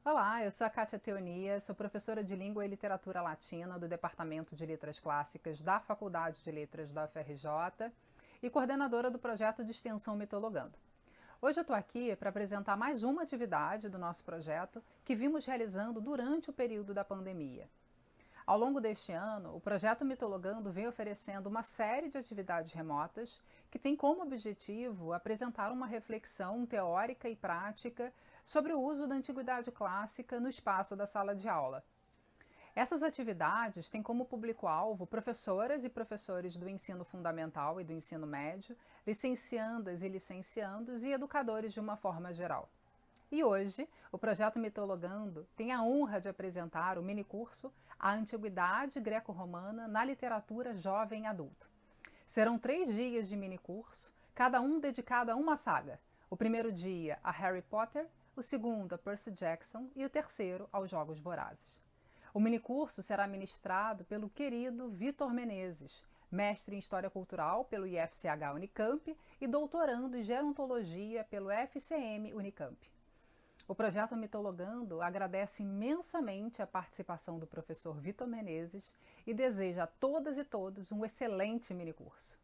Olá, eu sou a Kátia Teonia, sou professora de Língua e Literatura Latina do Departamento de Letras Clássicas da Faculdade de Letras da UFRJ e coordenadora do projeto de extensão Mitologando. Hoje eu estou aqui para apresentar mais uma atividade do nosso projeto que vimos realizando durante o período da pandemia. Ao longo deste ano, o projeto Mitologando vem oferecendo uma série de atividades remotas que tem como objetivo apresentar uma reflexão teórica e prática sobre o uso da antiguidade clássica no espaço da sala de aula. Essas atividades têm como público-alvo professoras e professores do ensino fundamental e do ensino médio, licenciandas e licenciandos e educadores de uma forma geral. E hoje, o projeto Mitologando tem a honra de apresentar o minicurso A Antiguidade Greco-Romana na Literatura Jovem Adulto. Serão 3 dias de minicurso, cada um dedicado a uma saga. O primeiro dia a Harry Potter, o segundo a Percy Jackson e o terceiro aos Jogos Vorazes. O minicurso será ministrado pelo querido Vitor Menezes, mestre em História Cultural pelo IFCH Unicamp e doutorando em Gerontologia pelo FCM Unicamp. O projeto Mitologando agradece imensamente a participação do professor Vitor Menezes e deseja a todas e todos um excelente minicurso.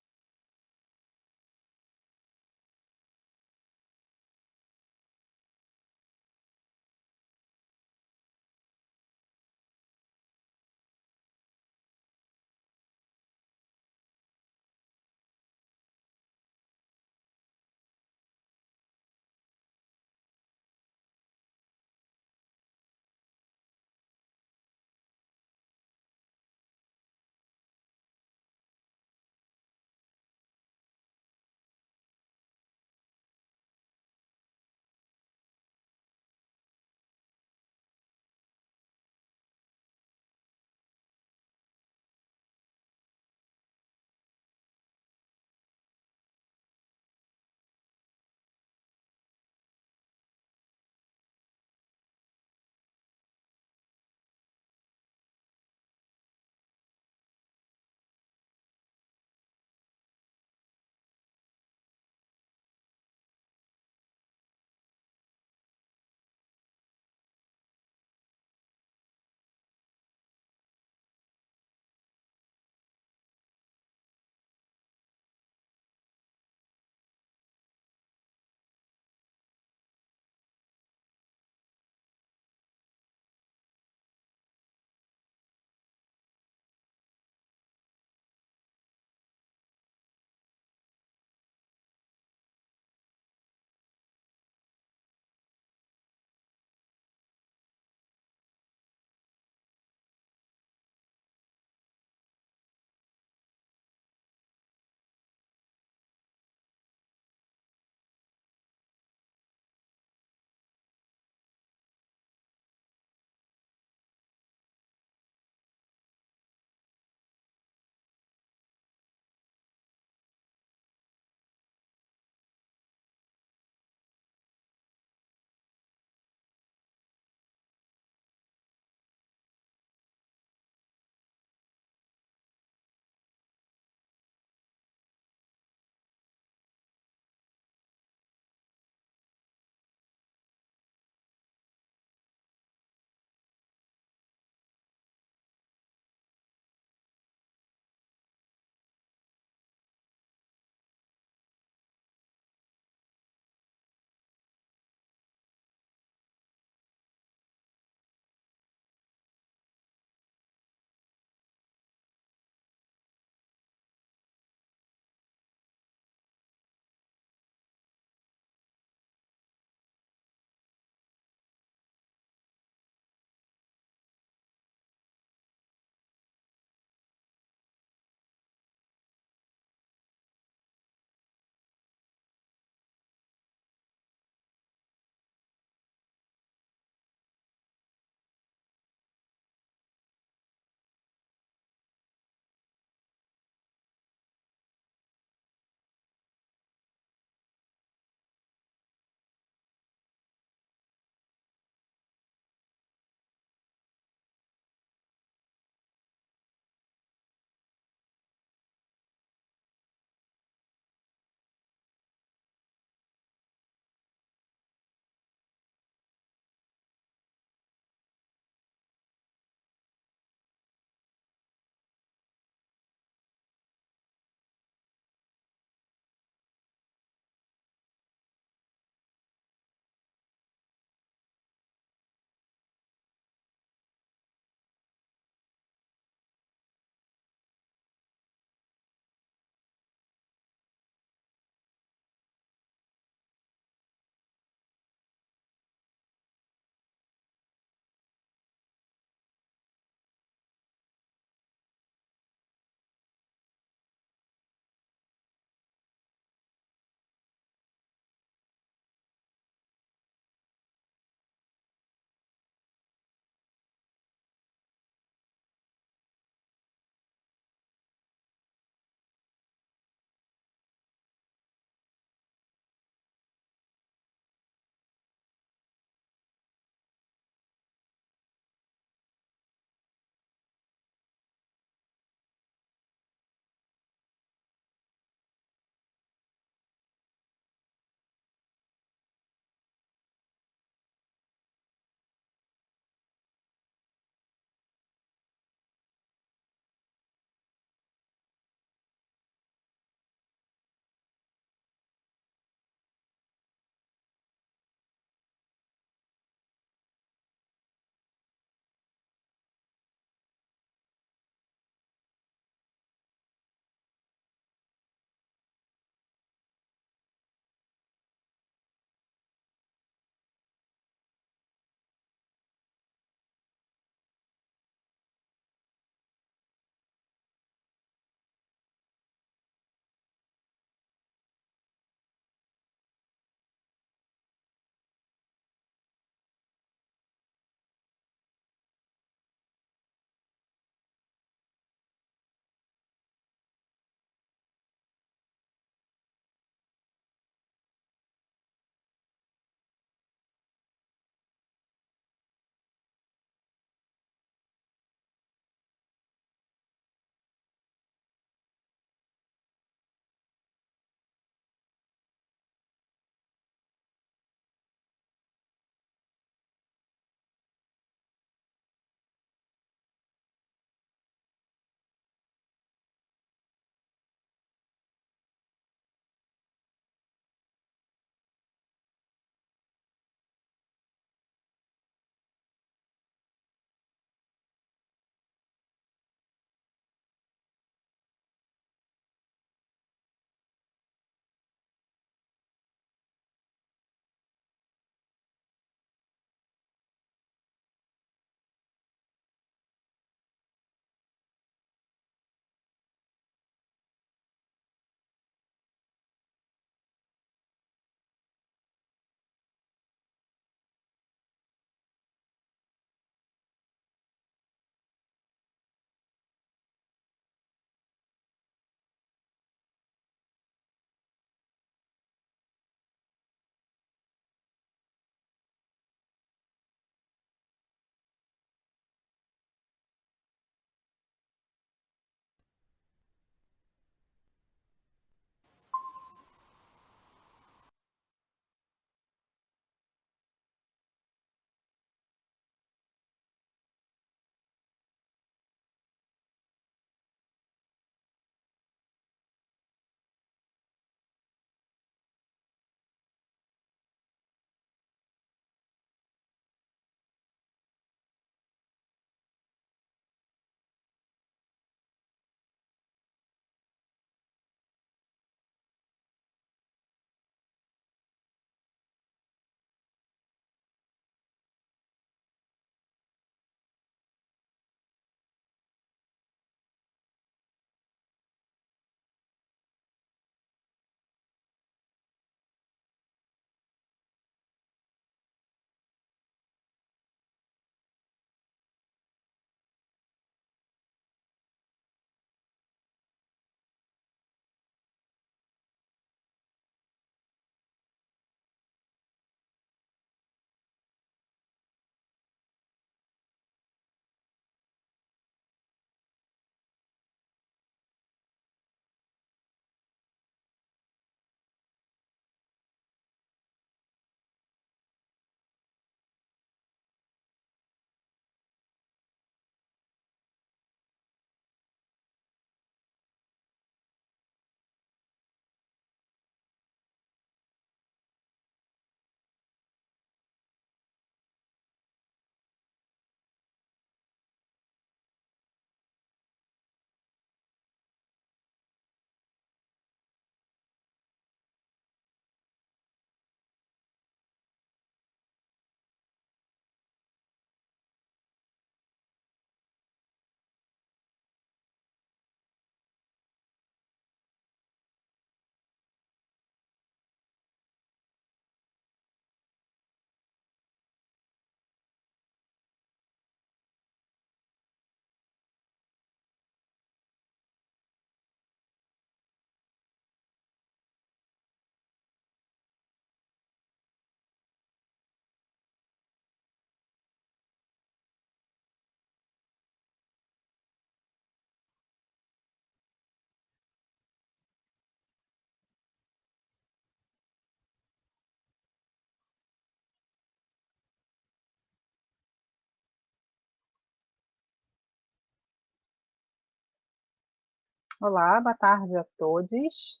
Olá, boa tarde a todos.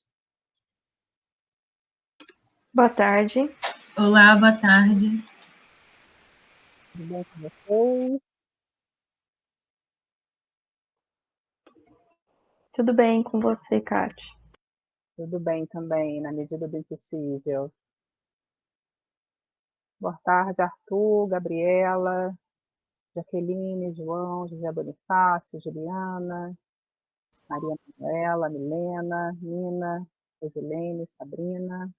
Boa tarde. Olá, boa tarde. Tudo bem com vocês? Tudo bem com você, Kátia? Tudo bem também, na medida do impossível. Boa tarde, Arthur, Gabriela, Jaqueline, João, José Bonifácio, Juliana, Maria Manuela, Milena, Nina, Rosilene, Sabrina.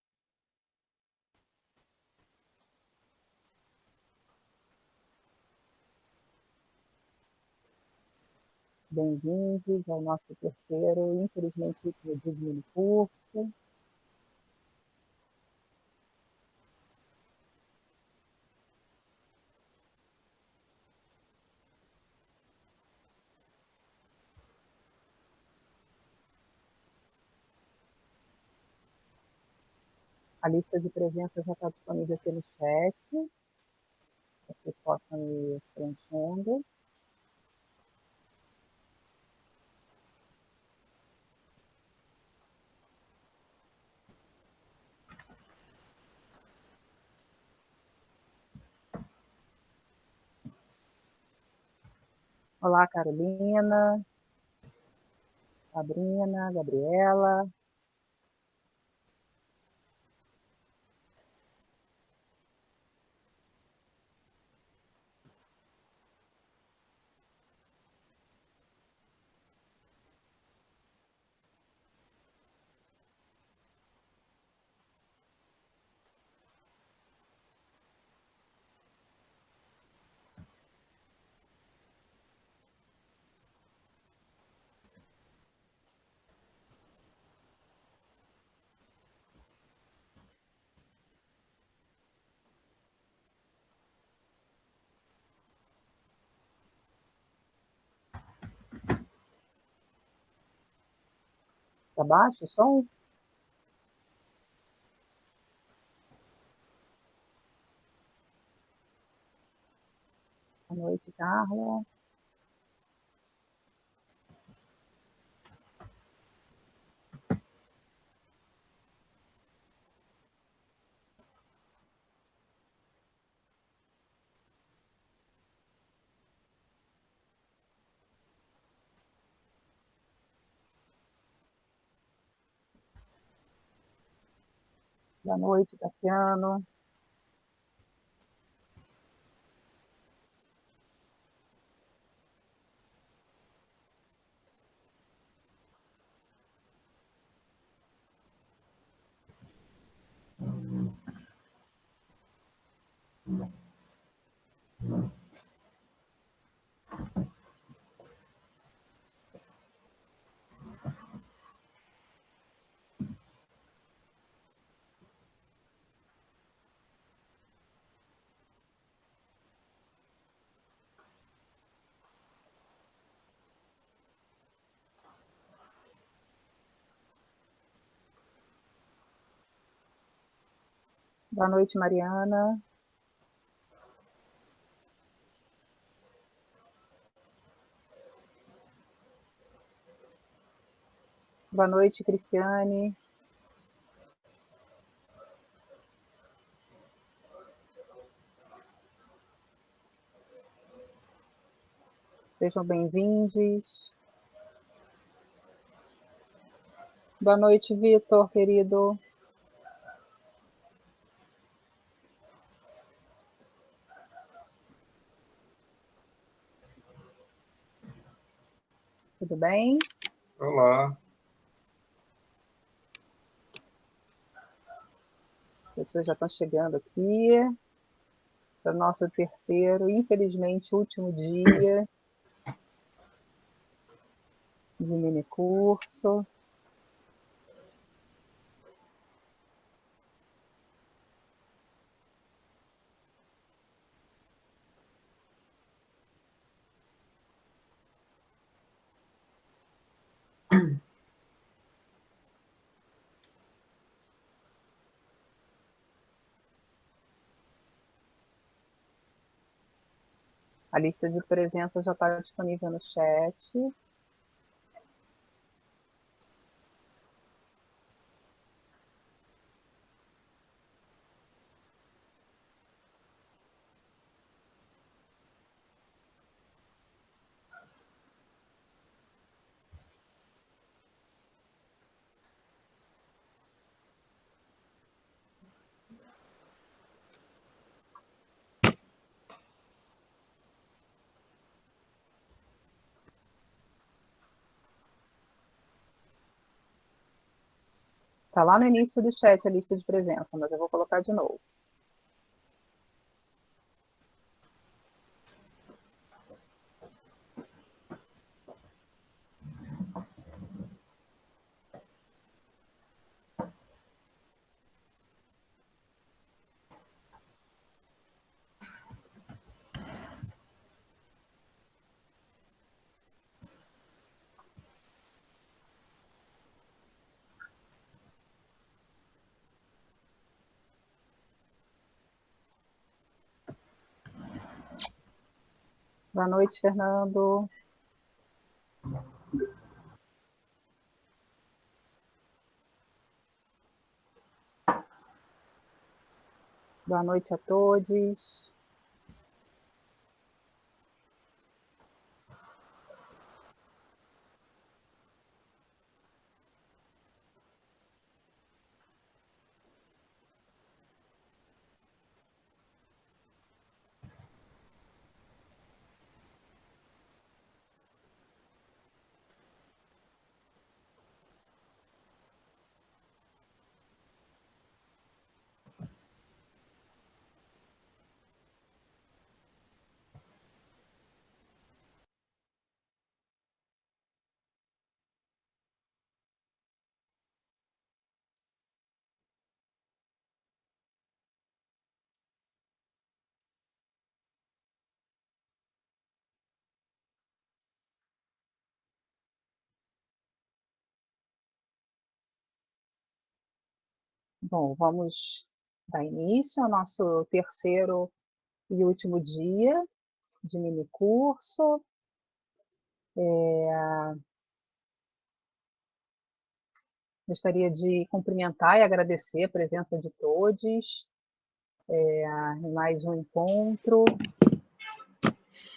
Bem-vindos ao nosso terceiro, infelizmente, último dia de mini curso. A lista de presença já está disponível aqui no chat. Vocês possam ir preenchendo. Olá, Carolina, Sabrina, Gabriela. Está baixo o som? Boa noite, Carla. Boa noite, Cassiano. Boa noite, Mariana. Boa noite, Cristiane. Sejam bem-vindos. Boa noite, Vitor, querido. Tudo bem? Olá. As pessoas já estão chegando aqui para o nosso terceiro, infelizmente, último dia de mini curso. A lista de presença já está disponível no chat. Está lá no início do chat a lista de presença, mas eu vou colocar de novo. Boa noite, Fernando. Boa noite a todos. Bom, vamos dar início ao nosso terceiro e último dia de minicurso. Gostaria de cumprimentar e agradecer a presença de todos em mais um encontro.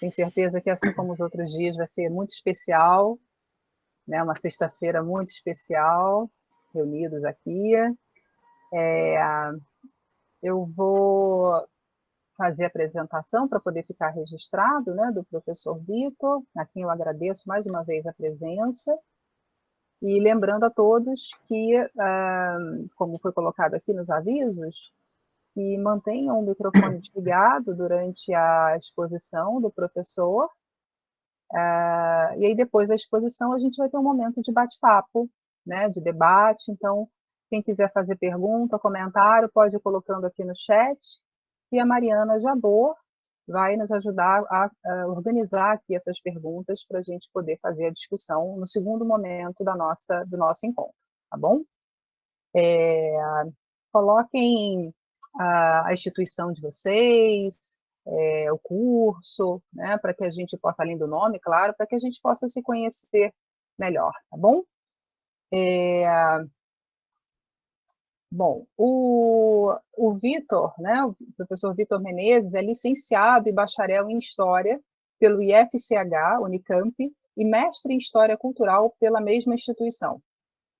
Tenho certeza que, assim como os outros dias, vai ser muito especial, né? Uma sexta-feira muito especial, reunidos aqui. Eu vou fazer a apresentação para poder ficar registrado, né, do professor Vitor, a quem eu agradeço mais uma vez a presença. E lembrando a todos que, como foi colocado aqui nos avisos, que mantenham o microfone desligado durante a exposição do professor. E aí, depois da exposição, a gente vai ter um momento de bate-papo, né, de debate. Então, quem quiser fazer pergunta, comentário, pode ir colocando aqui no chat. E a Mariana Jabor vai nos ajudar a organizar aqui essas perguntas para a gente poder fazer a discussão no segundo momento do nosso encontro, tá bom? Coloquem a instituição de vocês, o curso, né, para que a gente possa, além do nome, claro, para que a gente possa se conhecer melhor, tá bom? Bom, o Vitor, né, o professor Vitor Menezes, é licenciado e bacharel em História pelo IFCH, Unicamp, e mestre em História Cultural pela mesma instituição.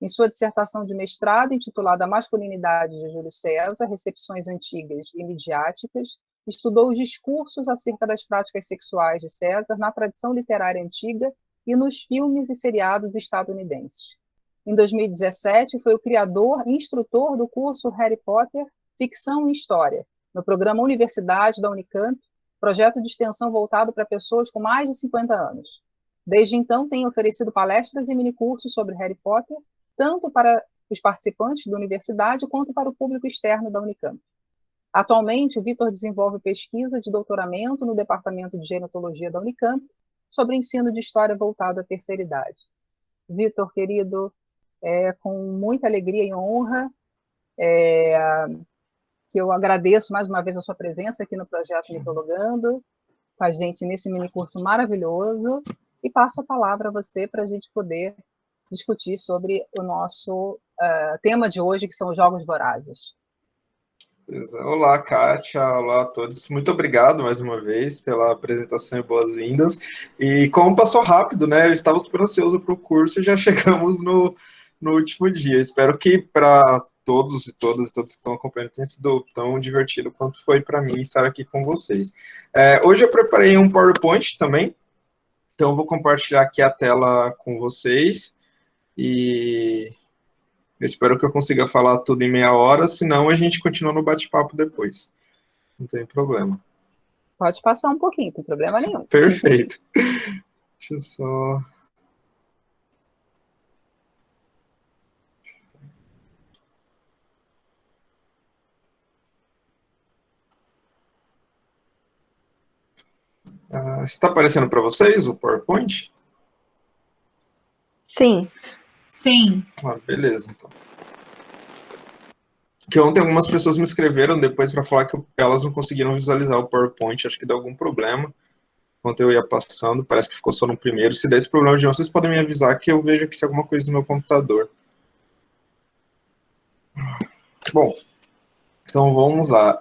Em sua dissertação de mestrado, intitulada A Masculinidade de Júlio César, Recepções Antigas e Midiáticas, estudou os discursos acerca das práticas sexuais de César na tradição literária antiga e nos filmes e seriados estadunidenses. Em 2017, foi o criador e instrutor do curso Harry Potter Ficção e História, no programa Universidade da Unicamp, projeto de extensão voltado para pessoas com mais de 50 anos. Desde então, tem oferecido palestras e minicursos sobre Harry Potter, tanto para os participantes da universidade quanto para o público externo da Unicamp. Atualmente, o Vitor desenvolve pesquisa de doutoramento no Departamento de Genetologia da Unicamp sobre ensino de história voltado à terceira idade. Vitor, querido, com muita alegria e honra que eu agradeço mais uma vez a sua presença aqui no Projeto Mitologando, com a gente nesse minicurso maravilhoso, e passo a palavra a você para a gente poder discutir sobre o nosso tema de hoje, que são os Jogos Vorazes. Olá, Kátia, olá a todos. Muito obrigado mais uma vez pela apresentação e boas-vindas. E como passou rápido, né? Eu estava super ansioso para o curso e já chegamos no último dia. Espero que para todos e todas que estão acompanhando tenha sido tão divertido quanto foi para mim estar aqui com vocês. Hoje eu preparei um PowerPoint também, então eu vou compartilhar aqui a tela com vocês. E Eu espero que eu consiga falar tudo em meia hora, senão a gente continua no bate-papo depois. Não tem problema. Pode passar um pouquinho, não tem problema nenhum. Perfeito. Deixa eu só... está aparecendo para vocês o PowerPoint? Sim. Sim. Beleza, então. Que ontem algumas pessoas me escreveram depois para falar que elas não conseguiram visualizar o PowerPoint, acho que deu algum problema. Enquanto eu ia passando, parece que ficou só no primeiro. Se der esse problema de novo, vocês podem me avisar que eu vejo aqui se é alguma coisa no meu computador. Bom, então vamos lá.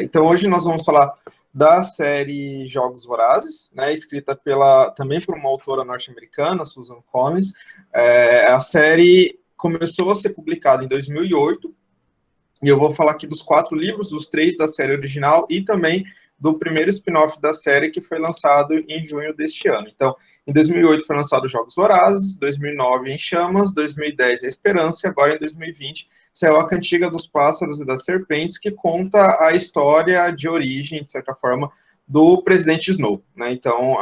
Então hoje nós vamos falar da série Jogos Vorazes, né, escrita também por uma autora norte-americana, Susan Collins. A série começou a ser publicada em 2008, e eu vou falar aqui dos 4 livros, dos 3 da série original e também do primeiro spin-off da série que foi lançado em junho deste ano. Então, em 2008 foi lançado Jogos Vorazes, 2009 Em Chamas, 2010 A Esperança e agora em 2020 saiu A Cantiga dos Pássaros e das Serpentes, que conta a história de origem, de certa forma, do Presidente Snow, né? Então,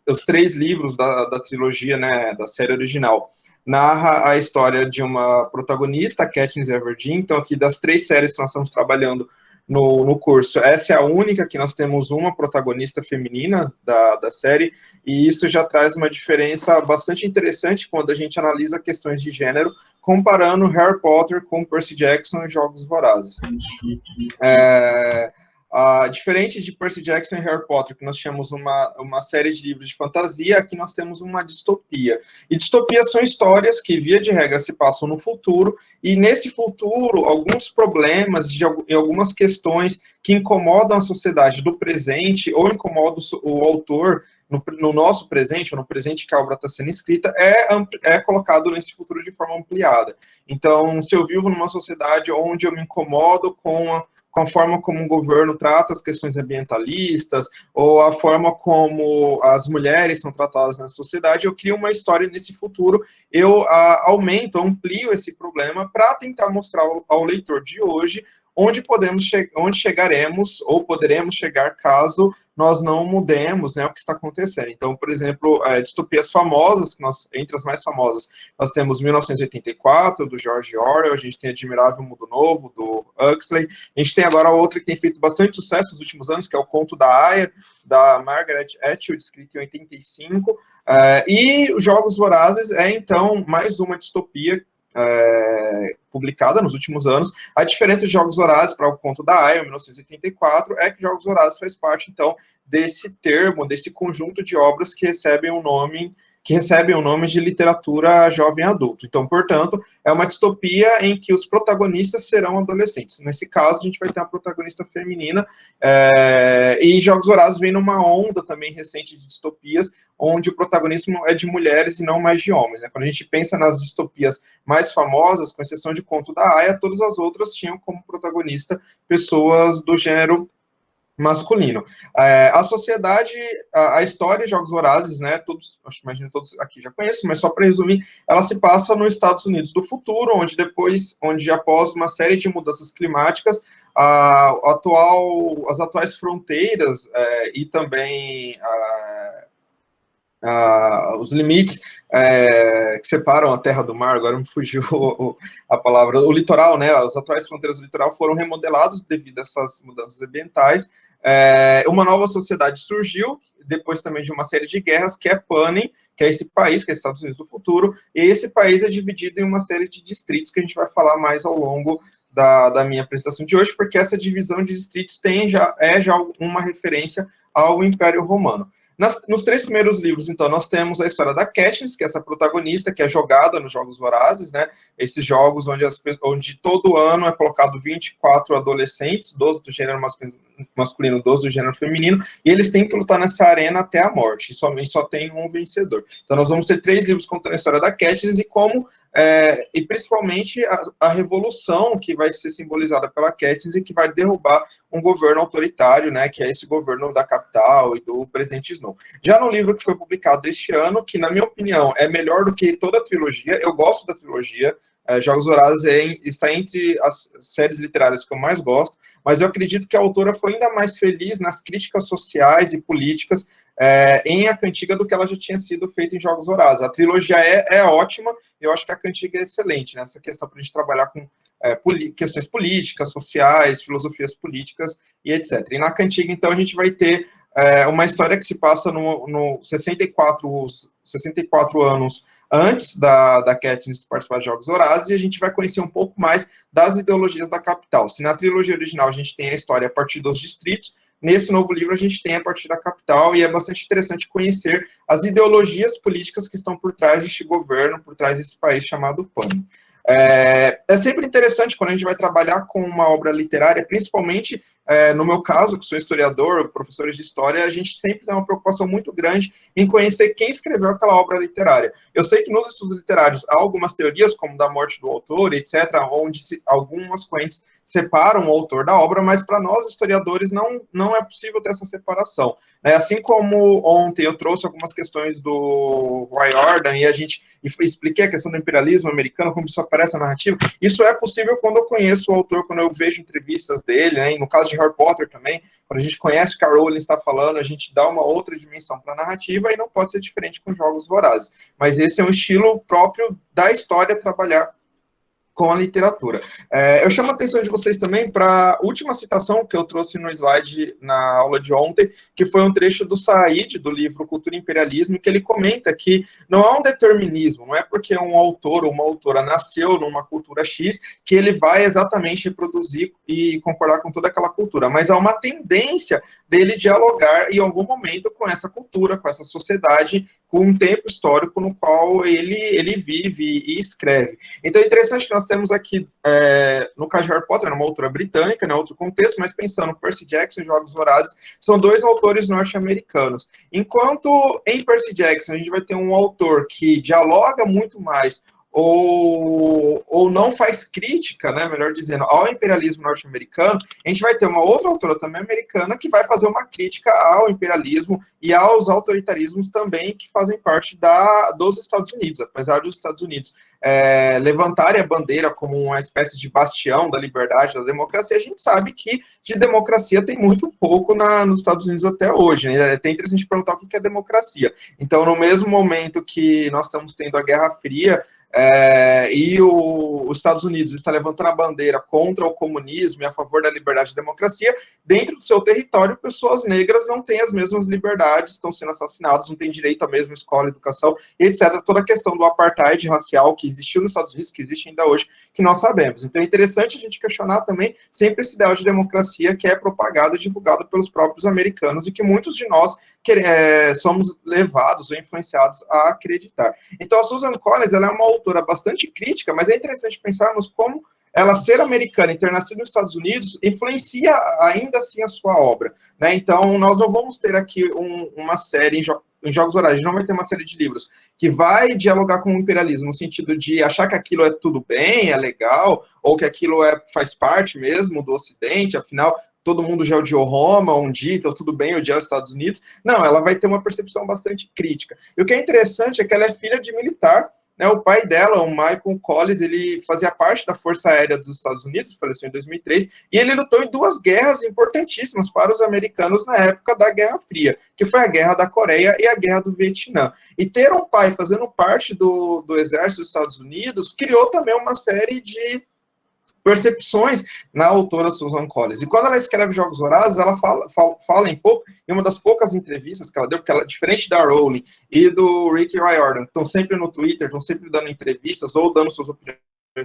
os 3 livros da trilogia, né, da série original, narra a história de uma protagonista, Katniss Everdeen. Então, aqui das 3 séries que nós estamos trabalhando no curso, essa é a única que nós temos uma protagonista feminina da série, e isso já traz uma diferença bastante interessante quando a gente analisa questões de gênero, comparando Harry Potter com Percy Jackson e Jogos Vorazes. Diferente de Percy Jackson e Harry Potter, que nós tínhamos uma série de livros de fantasia, aqui nós temos uma distopia. E distopias são histórias que, via de regra, se passam no futuro, e nesse futuro, alguns problemas e algumas questões que incomodam a sociedade do presente, ou incomodam o autor no nosso presente, ou no presente que a obra está sendo escrita, é colocado nesse futuro de forma ampliada. Então, se eu vivo numa sociedade onde eu me incomodo com a forma como o governo trata as questões ambientalistas, ou a forma como as mulheres são tratadas na sociedade, eu crio uma história nesse futuro, eu amplio esse problema para tentar mostrar ao leitor de hoje onde chegaremos, ou poderemos chegar caso nós não mudemos, né, o que está acontecendo. Então, por exemplo, distopias famosas, entre as mais famosas, nós temos 1984, do George Orwell, a gente tem Admirável Mundo Novo, do Huxley, a gente tem agora outra que tem feito bastante sucesso nos últimos anos, que é o Conto da Aia, da Margaret Atwood, escrito em 85, e os Jogos Vorazes então, mais uma distopia publicada nos últimos anos. A diferença de Jogos Vorazes para o Conto da Aia, 1984, é que Jogos Vorazes faz parte, então, desse conjunto de obras que recebem o nome de literatura jovem adulto. Então, portanto, é uma distopia em que os protagonistas serão adolescentes. Nesse caso, a gente vai ter uma protagonista feminina, e Jogos Vorazes vem numa onda também recente de distopias, onde o protagonismo é de mulheres e não mais de homens, né? Quando a gente pensa nas distopias mais famosas, com exceção de Conto da Aia, todas as outras tinham como protagonista pessoas do gênero masculino. A sociedade, a história de Jogos Vorazes, né, imagino todos aqui já conhecem, mas só para resumir, ela se passa nos Estados Unidos do futuro, onde após uma série de mudanças climáticas, as atuais fronteiras e também os limites que separam a terra do mar, agora me fugiu a palavra, o litoral, né, as atuais fronteiras do litoral foram remodeladas devido a essas mudanças ambientais. Uma nova sociedade surgiu, depois também de uma série de guerras, que é Panem, que é esse país, que é os Estados Unidos do futuro, e esse país é dividido em uma série de distritos, que a gente vai falar mais ao longo da minha apresentação de hoje, porque essa divisão de distritos já uma referência ao Império Romano. Nos 3 primeiros livros, então, nós temos a história da Katniss, que é essa protagonista que é jogada nos Jogos Vorazes, né? Esses jogos onde todo ano é colocado 24 adolescentes, 12 do gênero masculino, 12 do gênero feminino, e eles têm que lutar nessa arena até a morte, e só tem um vencedor. Então, nós vamos ter 3 livros contando a história da Katniss e como e principalmente a revolução que vai ser simbolizada pela Katniss e que vai derrubar um governo autoritário, né, que é esse governo da capital e do presidente Snow. Já no livro que foi publicado este ano, que na minha opinião é melhor do que toda a trilogia, eu gosto da trilogia, Jogos Vorazes está entre as séries literárias que eu mais gosto, mas eu acredito que a autora foi ainda mais feliz nas críticas sociais e políticas em A Cantiga do que ela já tinha sido feita em Jogos Vorazes. A trilogia é ótima, eu acho que A Cantiga é excelente, nessa questão para a gente trabalhar com questões políticas, sociais, filosofias políticas e etc. E na Cantiga, então, a gente vai ter uma história que se passa no 64 anos antes da Katniss participar de Jogos Vorazes, e a gente vai conhecer um pouco mais das ideologias da capital. Se na trilogia original a gente tem a história a partir dos distritos, nesse novo livro a gente tem a partir da capital, e é bastante interessante conhecer as ideologias políticas que estão por trás deste governo, por trás desse país chamado Panem. É sempre interessante quando a gente vai trabalhar com uma obra literária, principalmente no meu caso, que sou historiador, professores de história, a gente sempre tem uma preocupação muito grande em conhecer quem escreveu aquela obra literária. Eu sei que nos estudos literários há algumas teorias, como da morte do autor, etc., onde algumas correntes separam o autor da obra, mas para nós, historiadores, não é possível ter essa separação. Assim como ontem eu trouxe algumas questões do Riordan e expliquei a questão do imperialismo americano, como isso aparece na narrativa, isso é possível quando eu conheço o autor, quando eu vejo entrevistas dele, né, e no caso de Harry Potter também, quando a gente conhece o que a Rowling está falando, a gente dá uma outra dimensão para a narrativa e não pode ser diferente com Jogos Vorazes. Mas esse é um estilo próprio da história trabalhar com a literatura. Eu chamo a atenção de vocês também para a última citação que eu trouxe no slide na aula de ontem, que foi um trecho do Said, do livro Cultura e Imperialismo, que ele comenta que não há um determinismo, não é porque um autor ou uma autora nasceu numa cultura X que ele vai exatamente reproduzir e concordar com toda aquela cultura, mas há uma tendência dele dialogar em algum momento com essa cultura, com essa sociedade, com um tempo histórico no qual ele vive e escreve. Então é interessante que nós temos aqui, no caso de Harry Potter, uma autora britânica, né, outro contexto, mas pensando Percy Jackson e Jogos Vorazes, são dois autores norte-americanos. Enquanto em Percy Jackson a gente vai ter um autor que dialoga muito mais ou não faz crítica, né, melhor dizendo, ao imperialismo norte-americano, a gente vai ter uma outra autora também americana que vai fazer uma crítica ao imperialismo e aos autoritarismos também que fazem parte dos Estados Unidos, apesar dos Estados Unidos levantarem a bandeira como uma espécie de bastião da liberdade, da democracia, a gente sabe que de democracia tem muito pouco nos Estados Unidos até hoje, né? É até interessante a gente perguntar o que é democracia. Então, no mesmo momento que nós estamos tendo a Guerra Fria, e os Estados Unidos está levantando a bandeira contra o comunismo e a favor da liberdade e democracia, dentro do seu território, pessoas negras não têm as mesmas liberdades, estão sendo assassinadas, não têm direito à mesma escola, educação, etc. Toda a questão do apartheid racial que existiu nos Estados Unidos, que existe ainda hoje, que nós sabemos. Então é interessante a gente questionar também sempre esse ideal de democracia que é propagado e divulgado pelos próprios americanos e que muitos de nós somos levados ou influenciados a acreditar. Então a Susan Collins, ela é uma autora bastante crítica, mas é interessante pensarmos como ela ser americana e ter nascido nos Estados Unidos influencia ainda assim a sua obra, né? Então nós não vamos ter aqui uma série em Jogos Vorazes, não vai ter uma série de livros que vai dialogar com o imperialismo no sentido de achar que aquilo é tudo bem, é legal, ou que aquilo faz parte mesmo do Ocidente, afinal todo mundo já odiou Roma um dia, então tudo bem odiar os Estados Unidos. Não, ela vai ter uma percepção bastante crítica. E o que é interessante é que ela é filha de militar, né? O pai dela, o Michael Collins, ele fazia parte da Força Aérea dos Estados Unidos, faleceu em 2003, e ele lutou em duas guerras importantíssimas para os americanos na época da Guerra Fria, que foi a Guerra da Coreia e a Guerra do Vietnã. E ter um pai fazendo parte do exército dos Estados Unidos criou também uma série de percepções na autora Susan Collins. E quando ela escreve Jogos Vorazes, ela fala em uma das poucas entrevistas que ela deu, porque ela, diferente da Rowling e do Rick Riordan, que estão sempre no Twitter, estão sempre dando entrevistas ou dando suas opiniões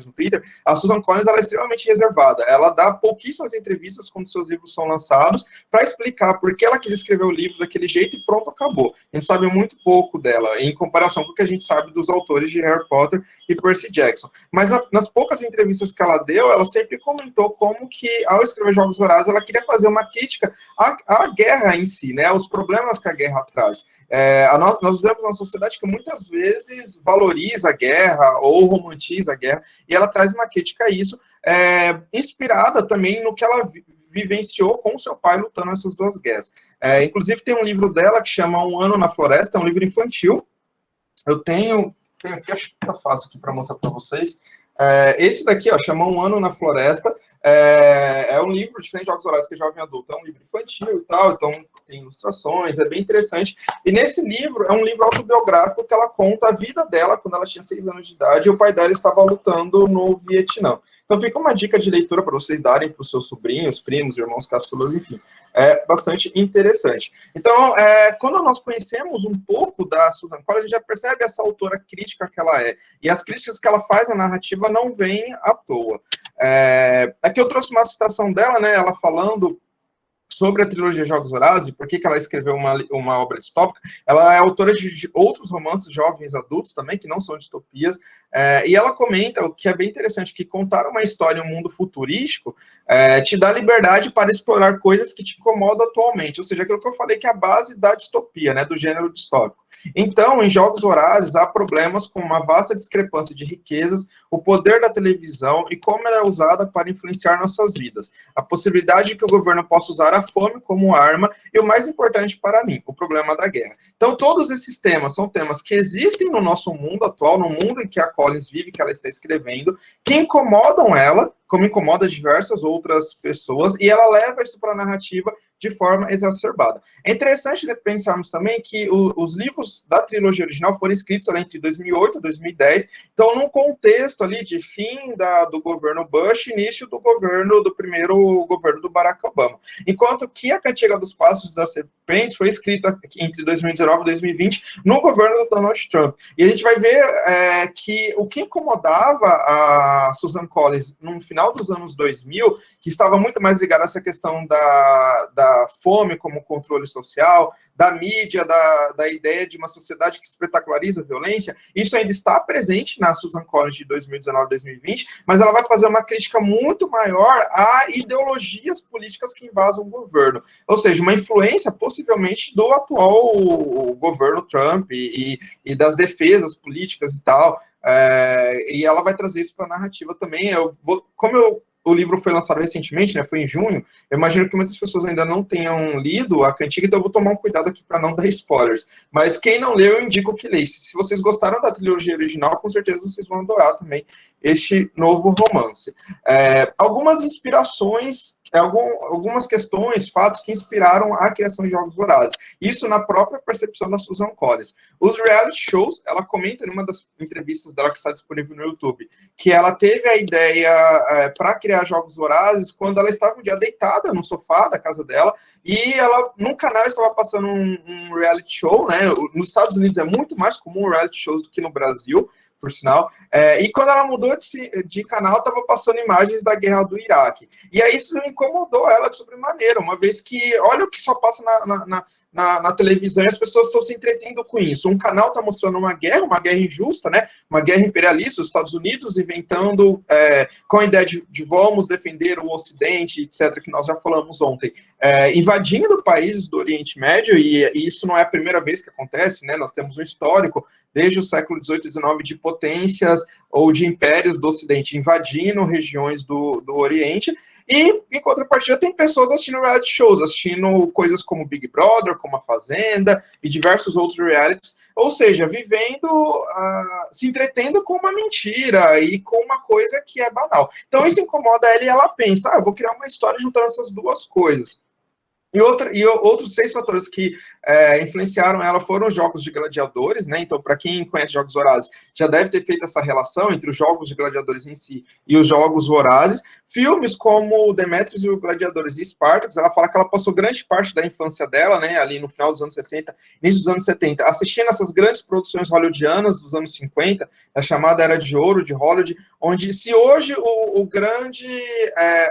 no Twitter, a Susan Collins ela é extremamente reservada. Ela dá pouquíssimas entrevistas quando seus livros são lançados para explicar por que ela quis escrever o livro daquele jeito e pronto, acabou. A gente sabe muito pouco dela, em comparação com o que a gente sabe dos autores de Harry Potter e Percy Jackson. Mas nas poucas entrevistas que ela deu, ela sempre comentou como que, ao escrever Jogos Vorazes, ela queria fazer uma crítica à guerra em si, né, aos problemas que a guerra traz. Nós vivemos uma sociedade que muitas vezes valoriza a guerra ou romantiza a guerra, e ela traz uma crítica a isso, inspirada também no que ela vivenciou com o seu pai lutando nessas duas guerras. Inclusive tem um livro dela que chama Um Ano na Floresta, é um livro infantil. Eu tenho aqui, acho que tá fácil aqui para mostrar para vocês. Esse daqui, ó, chama Um Ano na Floresta. É um livro diferente de Jogos Vorazes, que é jovem adulto, é um livro infantil e tal, então tem ilustrações, é bem interessante. E nesse livro, é um livro autobiográfico que ela conta a vida dela quando ela tinha 6 anos de idade e o pai dela estava lutando no Vietnã. Então fica uma dica de leitura para vocês darem para os seus sobrinhos, primos, irmãos, caçulas, enfim. É bastante interessante. Então, quando nós conhecemos um pouco da Susan Collins, a gente já percebe essa autora crítica que ela é. E as críticas que ela faz na narrativa não vêm à toa. Aqui eu trouxe uma citação dela, né, ela falando sobre a trilogia Jogos Vorazes, por que ela escreveu uma obra distópica. Ela é autora de outros romances jovens adultos também, que não são distopias, e ela comenta, o que é bem interessante, que contar uma história em um mundo futurístico te dá liberdade para explorar coisas que te incomodam atualmente, ou seja, aquilo que eu falei que é a base da distopia, né, do gênero distópico. Então, em Jogos Vorazes, há problemas com uma vasta discrepância de riquezas, o poder da televisão e como ela é usada para influenciar nossas vidas, a possibilidade de que o governo possa usar a fome como arma e, o mais importante para mim, o problema da guerra. Então, todos esses temas são temas que existem no nosso mundo atual, no mundo em que a Collins vive, que ela está escrevendo, que incomodam ela, como incomoda diversas outras pessoas, e ela leva isso para a narrativa de forma exacerbada. É interessante pensarmos também que os livros da trilogia original foram escritos ali entre 2008 e 2010, então num contexto ali de fim do governo Bush, início do primeiro governo do Barack Obama. Enquanto que a Cantiga dos Pássaros da Serpentes foi escrita entre 2019 e 2020 no governo do Donald Trump. E a gente vai ver que o que incomodava a Susan Collins no final dos anos 2000, que estava muito mais ligado a essa questão da fome como controle social, da mídia, da ideia de uma sociedade que espetaculariza a violência, isso ainda está presente na Susan Collins de 2019 2020, mas ela vai fazer uma crítica muito maior a ideologias políticas que embasam o governo, ou seja, uma influência possivelmente do atual governo Trump e das defesas políticas e tal, e ela vai trazer isso para a narrativa também. O livro foi lançado recentemente, né, foi em junho, eu imagino que muitas pessoas ainda não tenham lido a Cantiga, então eu vou tomar um cuidado aqui para não dar spoilers. Mas quem não leu, eu indico que leia. Se vocês gostaram da trilogia original, com certeza vocês vão adorar também este novo romance. Algumas inspirações, algumas questões, fatos que inspiraram a criação de Jogos Vorazes. Isso na própria percepção da Susan Collins. Os reality shows, ela comenta em uma das entrevistas dela que está disponível no YouTube, que ela teve a ideia para criar Jogos Vorazes quando ela estava um dia deitada no sofá da casa dela e ela, num canal, estava passando um reality show, né? Nos Estados Unidos é muito mais comum reality shows do que no Brasil, por sinal, e quando ela mudou de canal, estava passando imagens da guerra do Iraque. E aí isso incomodou ela de sobremaneira, uma vez que, olha o que só passa na televisão e as pessoas estão se entretendo com isso. Um canal está mostrando uma guerra injusta, né? Uma guerra imperialista, os Estados Unidos inventando, com a ideia de vamos defender o Ocidente, etc., que nós já falamos ontem, invadindo países do Oriente Médio, e isso não é a primeira vez que acontece, né? Nós temos um histórico, desde o século XVIII e XIX, de potências ou de impérios do Ocidente invadindo regiões do Oriente. E, em contrapartida, tem pessoas assistindo reality shows, assistindo coisas como Big Brother, como A Fazenda e diversos outros realities, ou seja, vivendo, se entretendo com uma mentira e com uma coisa que é banal. Então, isso incomoda ela e ela pensa, eu vou criar uma história juntando essas duas coisas. E outros 6 fatores que influenciaram ela foram os jogos de gladiadores, né? Então, para quem conhece Jogos Vorazes, já deve ter feito essa relação entre os jogos de gladiadores em si e os Jogos Vorazes. Filmes como Demetrius e os Gladiadores e Spartacus, ela fala que ela passou grande parte da infância dela, né, ali no final dos anos 60, início dos anos 70, assistindo essas grandes produções hollywoodianas dos anos 50, a chamada Era de Ouro de Hollywood, onde se hoje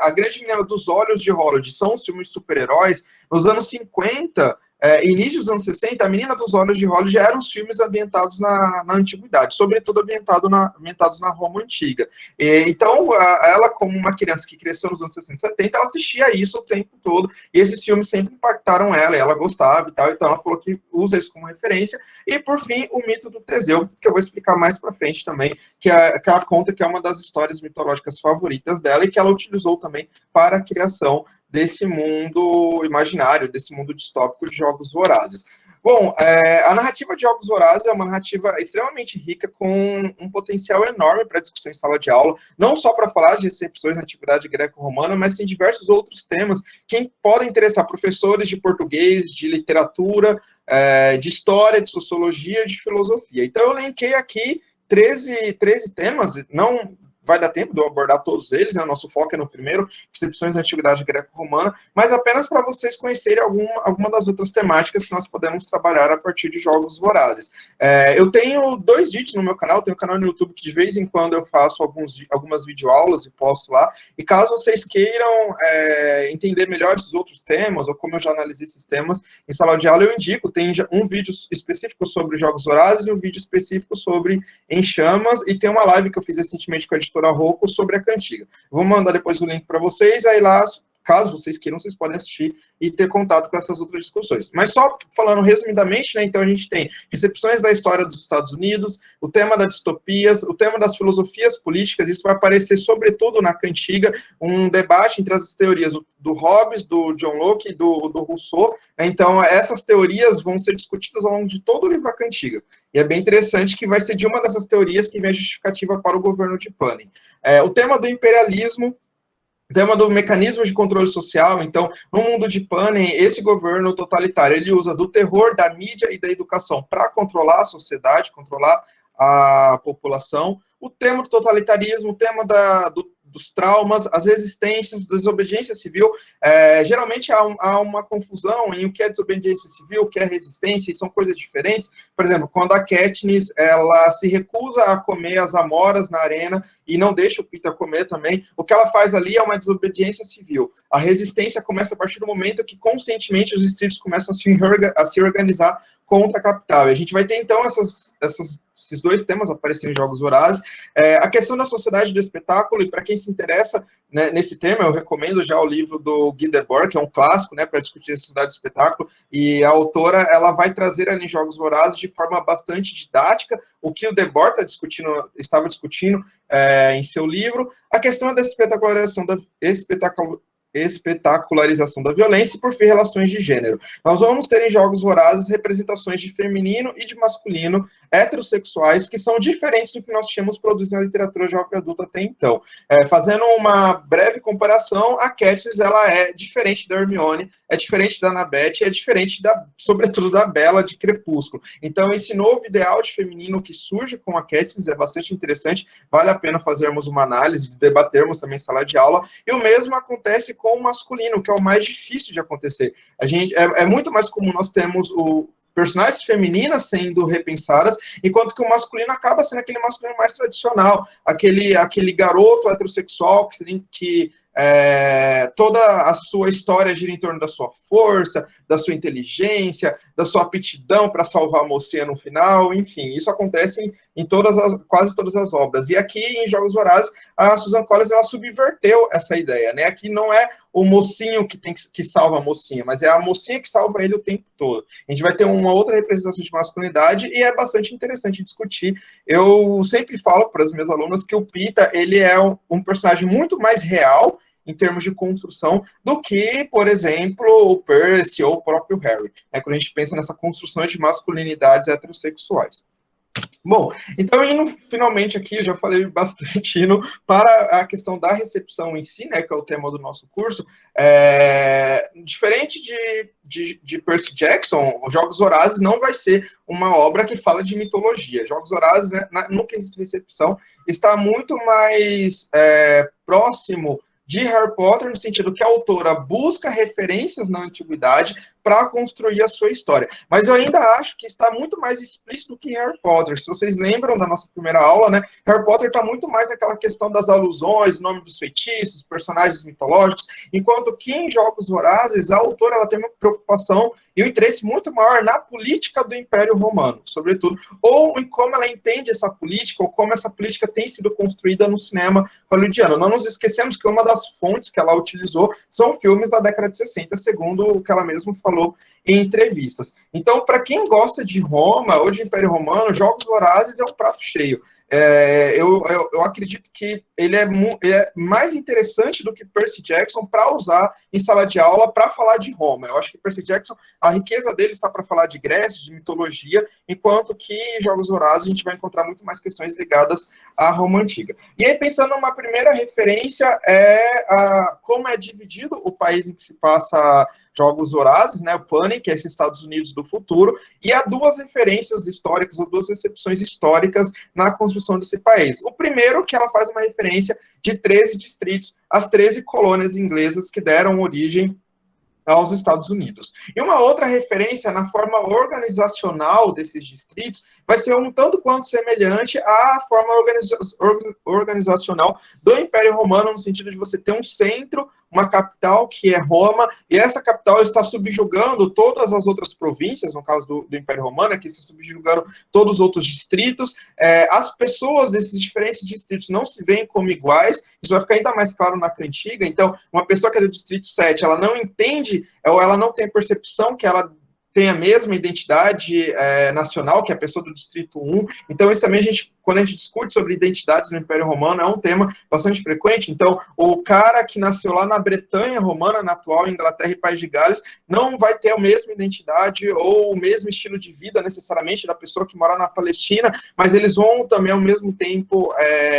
a grande menina dos olhos de Hollywood são os filmes de super-heróis, nos anos 50, início dos anos 60, a menina dos olhos de Hollywood eram os filmes ambientados na antiguidade, sobretudo ambientados na Roma Antiga. Então, ela, como uma criança que cresceu nos anos 60 e 70, ela assistia isso o tempo todo, e esses filmes sempre impactaram ela, e ela gostava e tal, então ela falou que usa isso como referência. E, por fim, o mito do Teseu, que eu vou explicar mais pra frente também, que ela conta que é uma das histórias mitológicas favoritas dela, e que ela utilizou também para a criação desse mundo imaginário, desse mundo distópico de Jogos Vorazes. Bom, a narrativa de Jogos Vorazes é uma narrativa extremamente rica, com um potencial enorme para discussão em sala de aula, não só para falar de recepções na antiguidade greco-romana, mas tem diversos outros temas que podem interessar professores de português, de literatura, de história, de sociologia, de filosofia. Então, eu elenquei aqui 13 temas, não vai dar tempo de eu abordar todos eles, né? O nosso foco é no primeiro, recepções da antiguidade greco-romana, mas apenas para vocês conhecerem alguma das outras temáticas que nós podemos trabalhar a partir de Jogos Vorazes. Eu tenho 2 vídeos no meu canal, tenho um canal no YouTube que de vez em quando eu faço algumas videoaulas e posto lá, e caso vocês queiram entender melhor esses outros temas, ou como eu já analisei esses temas em sala de aula, eu indico, tem um vídeo específico sobre Jogos Vorazes e um vídeo específico sobre Em Chamas, e tem uma live que eu fiz recentemente com a editora Rocco sobre a Cantiga. Vou mandar depois o link para vocês, aí lá, caso vocês queiram, vocês podem assistir e ter contato com essas outras discussões. Mas só falando resumidamente, né, então a gente tem recepções da história dos Estados Unidos, o tema das distopias, o tema das filosofias políticas, isso vai aparecer sobretudo na Cantiga, um debate entre as teorias do Hobbes, do John Locke e do Rousseau, né, então essas teorias vão ser discutidas ao longo de todo o livro A Cantiga. E é bem interessante que vai ser de uma dessas teorias que vem a justificativa para o governo de Panem. O tema do imperialismo, o tema do mecanismo de controle social. Então, no mundo de Panem, esse governo totalitário, ele usa do terror, da mídia e da educação para controlar a sociedade, controlar a população. O tema do totalitarismo, o tema dos traumas, as resistências, desobediência civil, geralmente há uma confusão em o que é desobediência civil, o que é resistência, e são coisas diferentes. Por exemplo, quando a Katniss, ela se recusa a comer as amoras na arena e não deixa o Peeta comer também, o que ela faz ali é uma desobediência civil. A resistência começa a partir do momento que conscientemente os distritos começam a se organizar contra a capital. E a gente vai ter, então, esses 2 temas aparecendo em Jogos Vorazes. A questão da sociedade do espetáculo, e para quem se interessa, né, nesse tema, eu recomendo já o livro do Guy Debord, que é um clássico, né, para discutir a sociedade do espetáculo, e a autora, ela vai trazer ali em Jogos Vorazes de forma bastante didática o que o Debord estava discutindo em seu livro, a questão da espetacularização da violência e, por fim, relações de gênero. Nós vamos ter em Jogos Vorazes representações de feminino e de masculino heterossexuais que são diferentes do que nós tínhamos produzido na literatura jovem adulta até então. Fazendo uma breve comparação, a Katniss, ela é diferente da Hermione, é diferente da Annabeth, é diferente, sobretudo, da Bella de Crepúsculo. Então, esse novo ideal de feminino que surge com a Katniss é bastante interessante, vale a pena fazermos uma análise, debatermos também em sala de aula, e o mesmo acontece com o masculino, que é o mais difícil de acontecer. É muito mais comum nós temos personagens femininas sendo repensadas, enquanto que o masculino acaba sendo aquele masculino mais tradicional, aquele garoto heterossexual que toda a sua história gira em torno da sua força, da sua inteligência, da sua aptidão para salvar a mocinha no final, enfim, isso acontece em quase todas as obras. E aqui em Jogos Vorazes, a Susan Collins, ela subverteu essa ideia, né? Aqui não é o mocinho que salva a mocinha, mas é a mocinha que salva ele o tempo todo. A gente vai ter uma outra representação de masculinidade e é bastante interessante discutir. Eu sempre falo para as minhas alunas que o Peeta, ele é um personagem muito mais real em termos de construção, do que, por exemplo, o Percy ou o próprio Harry, né, quando a gente pensa nessa construção de masculinidades heterossexuais. Bom, então indo finalmente aqui, eu já falei bastante, indo para a questão da recepção em si, né, que é o tema do nosso curso, diferente de Percy Jackson, os Jogos Vorazes não vai ser uma obra que fala de mitologia. Jogos Vorazes, né, no quesito de recepção, está muito mais próximo de Harry Potter, no sentido que a autora busca referências na antiguidade para construir a sua história. Mas eu ainda acho que está muito mais explícito que Harry Potter. Se vocês lembram da nossa primeira aula, né, Harry Potter está muito mais naquela questão das alusões, o nome dos feitiços, personagens mitológicos, enquanto que em Jogos Vorazes, a autora ela tem uma preocupação e um interesse muito maior na política do Império Romano, sobretudo, ou em como ela entende essa política, ou como essa política tem sido construída no cinema hollywoodiano. Não nos esquecemos que uma das fontes que ela utilizou são filmes da década de 60, segundo o que ela mesma falou em entrevistas. Então, para quem gosta de Roma, ou de Império Romano, Jogos Vorazes é um prato cheio. Eu acredito que ele é mais interessante do que Percy Jackson para usar em sala de aula para falar de Roma. Eu acho que Percy Jackson, a riqueza dele está para falar de Grécia, de mitologia, enquanto que Jogos Vorazes a gente vai encontrar muito mais questões ligadas à Roma Antiga. E aí, pensando numa primeira referência, como é dividido o país em que se passa Jogos Vorazes, né, o Panem, que é esses Estados Unidos do futuro, e há duas referências históricas, ou duas recepções históricas na construção desse país. O primeiro, que ela faz uma referência de 13 distritos, as 13 colônias inglesas que deram origem aos Estados Unidos. E uma outra referência na forma organizacional desses distritos vai ser um tanto quanto semelhante à forma organizacional do Império Romano, no sentido de você ter um centro, uma capital, que é Roma, e essa capital está subjugando todas as outras províncias, no caso do Império Romano, aqui está subjugando todos os outros distritos. As pessoas desses diferentes distritos não se veem como iguais, isso vai ficar ainda mais claro na Cantiga. Então, uma pessoa que é do Distrito 7, ela não entende, ou ela não tem a percepção que ela tem a mesma identidade nacional, que é a pessoa do Distrito 1. Então, isso também, quando a gente discute sobre identidades no Império Romano, é um tema bastante frequente. Então, o cara que nasceu lá na Bretanha Romana, na atual Inglaterra e País de Gales, não vai ter a mesma identidade ou o mesmo estilo de vida, necessariamente, da pessoa que mora na Palestina, mas eles vão também, ao mesmo tempo,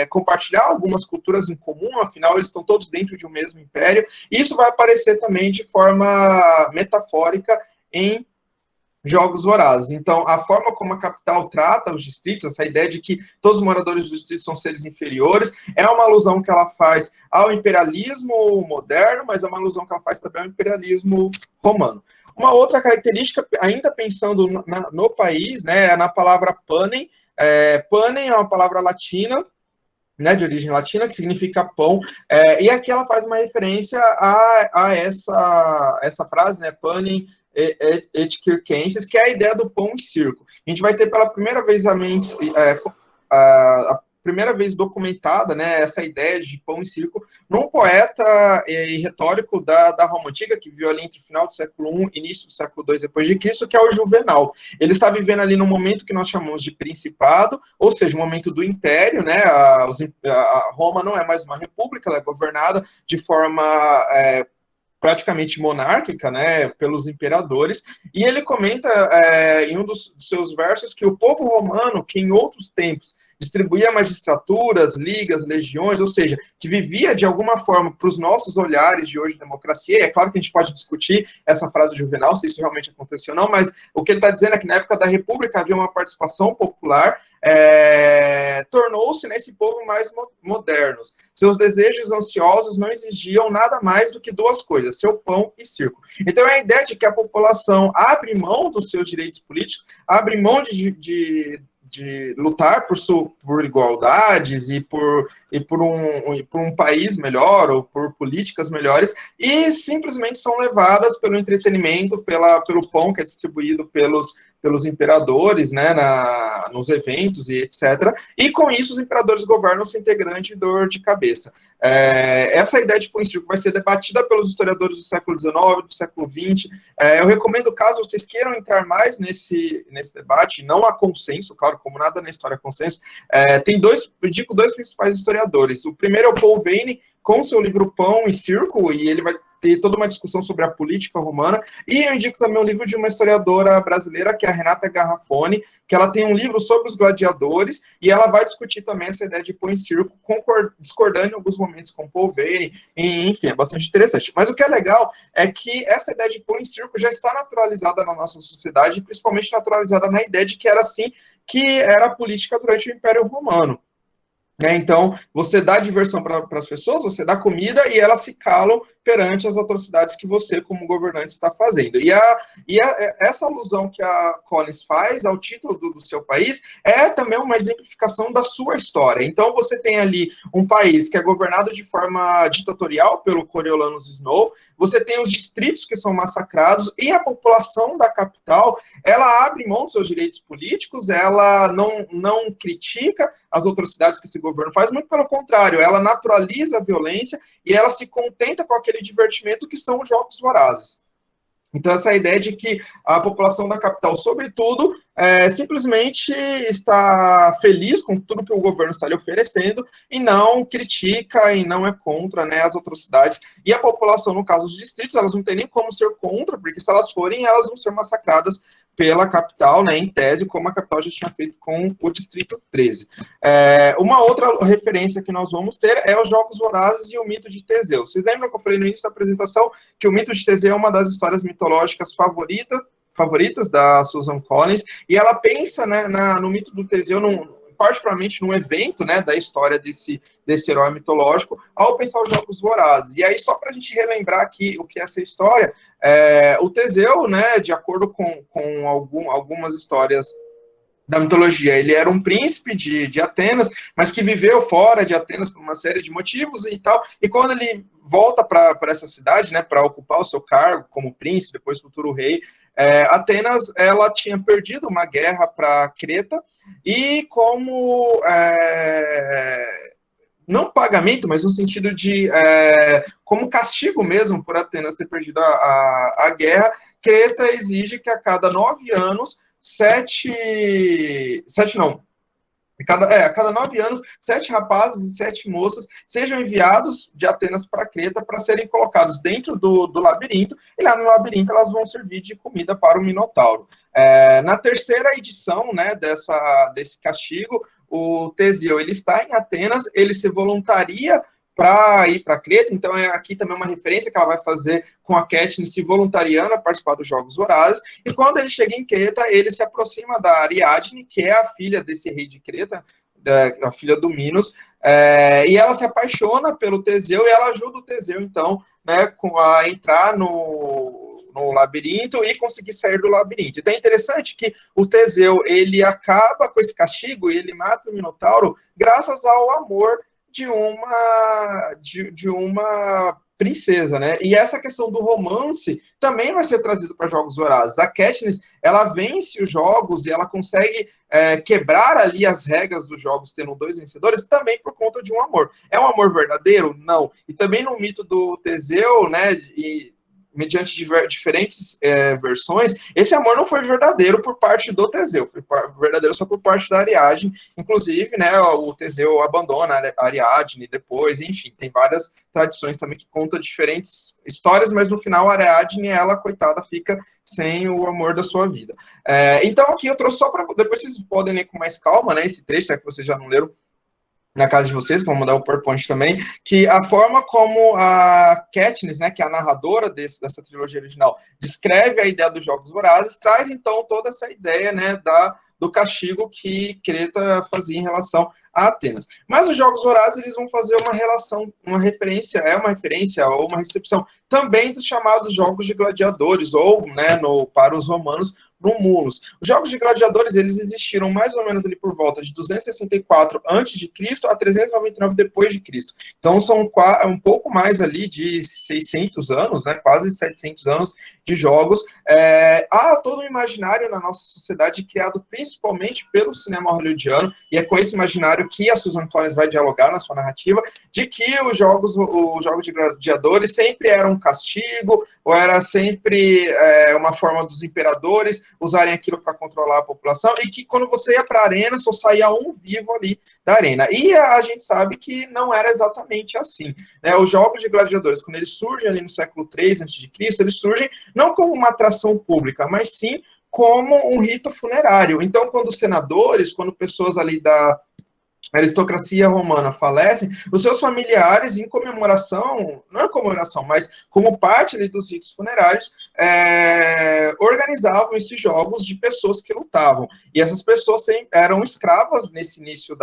compartilhar algumas culturas em comum, afinal, eles estão todos dentro de um mesmo império. E isso vai aparecer também de forma metafórica em Jogos Vorazes. Então, a forma como a capital trata os distritos, essa ideia de que todos os moradores dos distritos são seres inferiores, é uma alusão que ela faz ao imperialismo moderno, mas é uma alusão que ela faz também ao imperialismo romano. Uma outra característica, ainda pensando no país, né, é na palavra panem. Panem é uma palavra latina, né, de origem latina, que significa pão, e aqui ela faz uma referência a essa frase, né, panem et circenses, que é a ideia do pão e circo. A gente vai ter pela primeira vez a primeira vez documentada, né, essa ideia de pão e circo num poeta e retórico da Roma Antiga, que viveu ali entre o final do século I e início do século II depois de Cristo, que é o Juvenal. Ele está vivendo ali num momento que nós chamamos de principado, ou seja, o momento do império, né, a Roma não é mais uma república, ela é governada de forma praticamente monárquica, né, pelos imperadores, e ele comenta em um dos seus versos que o povo romano, que em outros tempos distribuía magistraturas, ligas, legiões, ou seja, que vivia de alguma forma para os nossos olhares de hoje democracia, e é claro que a gente pode discutir essa frase do Juvenal, se isso realmente aconteceu ou não, mas o que ele está dizendo é que na época da República havia uma participação popular, tornou-se nesse povo mais modernos. Seus desejos ansiosos não exigiam nada mais do que duas coisas, seu pão e circo. Então é a ideia de que a população abre mão dos seus direitos políticos, abre mão de lutar por igualdades e por um país melhor ou por políticas melhores, e simplesmente são levadas pelo entretenimento, pelo pão que é distribuído pelos imperadores, né, nos eventos e etc. E com isso os imperadores governam sem ter grande dor de cabeça. Essa ideia de pão e circo vai ser debatida pelos historiadores do século XIX, do século XX. Eu recomendo, caso vocês queiram entrar mais nesse debate, não há consenso, claro, como nada na história há consenso, indico dois principais historiadores. O primeiro é o Paul Veyne, com seu livro Pão e Circo, e ele vai ter toda uma discussão sobre a política romana, e eu indico também um livro de uma historiadora brasileira, que é a Renata Garrafoni, que ela tem um livro sobre os gladiadores, e ela vai discutir também essa ideia de pôr em circo, discordando em alguns momentos com Paul Veyne, enfim, é bastante interessante. Mas o que é legal é que essa ideia de pôr em circo já está naturalizada na nossa sociedade, principalmente naturalizada na ideia de que era assim que era a política durante o Império Romano. Então, você dá diversão para as pessoas, você dá comida e elas se calam perante as atrocidades que você, como governante, está fazendo. Essa alusão que a Collins faz ao título do seu país é também uma exemplificação da sua história. Então, você tem ali um país que é governado de forma ditatorial pelo Coriolanus Snow, você tem os distritos que são massacrados e a população da capital, ela abre mão dos seus direitos políticos, ela não critica as atrocidades que esse governo faz, muito pelo contrário, ela naturaliza a violência e ela se contenta com aquele divertimento que são os jogos vorazes. Então, essa ideia de que a população da capital, sobretudo, simplesmente está feliz com tudo que o governo está lhe oferecendo e não critica e não é contra, né, as atrocidades. E a população, no caso dos distritos, elas não têm nem como ser contra, porque se elas forem, elas vão ser massacradas pela capital, né, em tese, como a capital já tinha feito com o Distrito 13. Uma outra referência que nós vamos ter é os Jogos Vorazes e o mito de Teseu. Vocês lembram que eu falei no início da apresentação que o mito de Teseu é uma das histórias mitológicas favoritas da Susan Collins, e ela pensa, né, no mito do Teseu, particularmente num evento, né, da história desse herói mitológico, ao pensar os Jogos Vorazes. E aí, só para a gente relembrar aqui o que é essa história, o Teseu, né, de acordo com algumas histórias da mitologia, ele era um príncipe de Atenas, mas que viveu fora de Atenas por uma série de motivos e tal, e quando ele volta para essa cidade, né, para ocupar o seu cargo como príncipe, depois futuro rei, Atenas, ela tinha perdido uma guerra para Creta, e como não pagamento, mas no sentido de como castigo mesmo por Atenas ter perdido a guerra, Creta exige que a cada 9 anos, a cada 9 anos, 7 rapazes e 7 moças sejam enviados de Atenas para Creta para serem colocados dentro do labirinto, e lá no labirinto elas vão servir de comida para o Minotauro. Na terceira edição, né, desse castigo, o Teseu, ele está em Atenas, ele se voluntaria para ir para Creta, então aqui também uma referência que ela vai fazer com a Katniss se voluntariando a participar dos Jogos Vorazes, e quando ele chega em Creta, ele se aproxima da Ariadne, que é a filha desse rei de Creta, a filha do Minos, e ela se apaixona pelo Teseu, e ela ajuda o Teseu, então, né, a entrar no labirinto e conseguir sair do labirinto. Então é interessante que o Teseu, ele acaba com esse castigo, e ele mata o Minotauro graças ao amor de uma princesa, né? E essa questão do romance também vai ser trazido para Jogos Vorazes. A Katniss, ela vence os jogos e ela consegue quebrar ali as regras dos jogos, tendo 2 vencedores, também por conta de um amor. É um amor verdadeiro? Não. E também no mito do Teseu, né, mediante diferentes versões, esse amor não foi verdadeiro por parte do Teseu, foi verdadeiro só por parte da Ariadne, inclusive, né, o Teseu abandona a Ariadne depois, enfim, tem várias tradições também que contam diferentes histórias, mas no final a Ariadne, ela, coitada, fica sem o amor da sua vida. Então aqui eu trouxe só para, depois vocês podem ler com mais calma, né, esse trecho, se que vocês já não leram na casa de vocês, vou mandar o PowerPoint também, que a forma como a Katniss, né, que é a narradora dessa trilogia original, descreve a ideia dos Jogos Vorazes, traz então toda essa ideia, né, do castigo que Creta fazia em relação a Atenas. Mas os Jogos Vorazes, eles vão fazer uma referência ou uma recepção também dos chamados Jogos de Gladiadores, ou, né, para os romanos, Romulus. Os Jogos de Gladiadores, eles existiram mais ou menos ali por volta de 264 a.C. a 399 depois de Cristo. Então são um pouco mais ali de 600 anos, né, quase 700 anos de jogos. Há todo um imaginário na nossa sociedade criado principalmente pelo cinema hollywoodiano, e é com esse imaginário que a Susan Collins vai dialogar na sua narrativa, de que os jogos de gladiadores sempre eram um castigo, ou era sempre uma forma dos imperadores usarem aquilo para controlar a população, e que quando você ia para a arena, só saía um vivo ali da arena. E a gente sabe que não era exatamente assim, né? Os jogos de gladiadores, quando eles surgem ali no século III a.C., eles surgem não como uma atração pública, mas sim como um rito funerário. Então, quando senadores, quando pessoas ali da aristocracia romana falecem, os seus familiares, em comemoração, não é comemoração, mas como parte ali dos ritos funerários, organizavam esses jogos de pessoas que lutavam. E essas pessoas eram escravas nesse início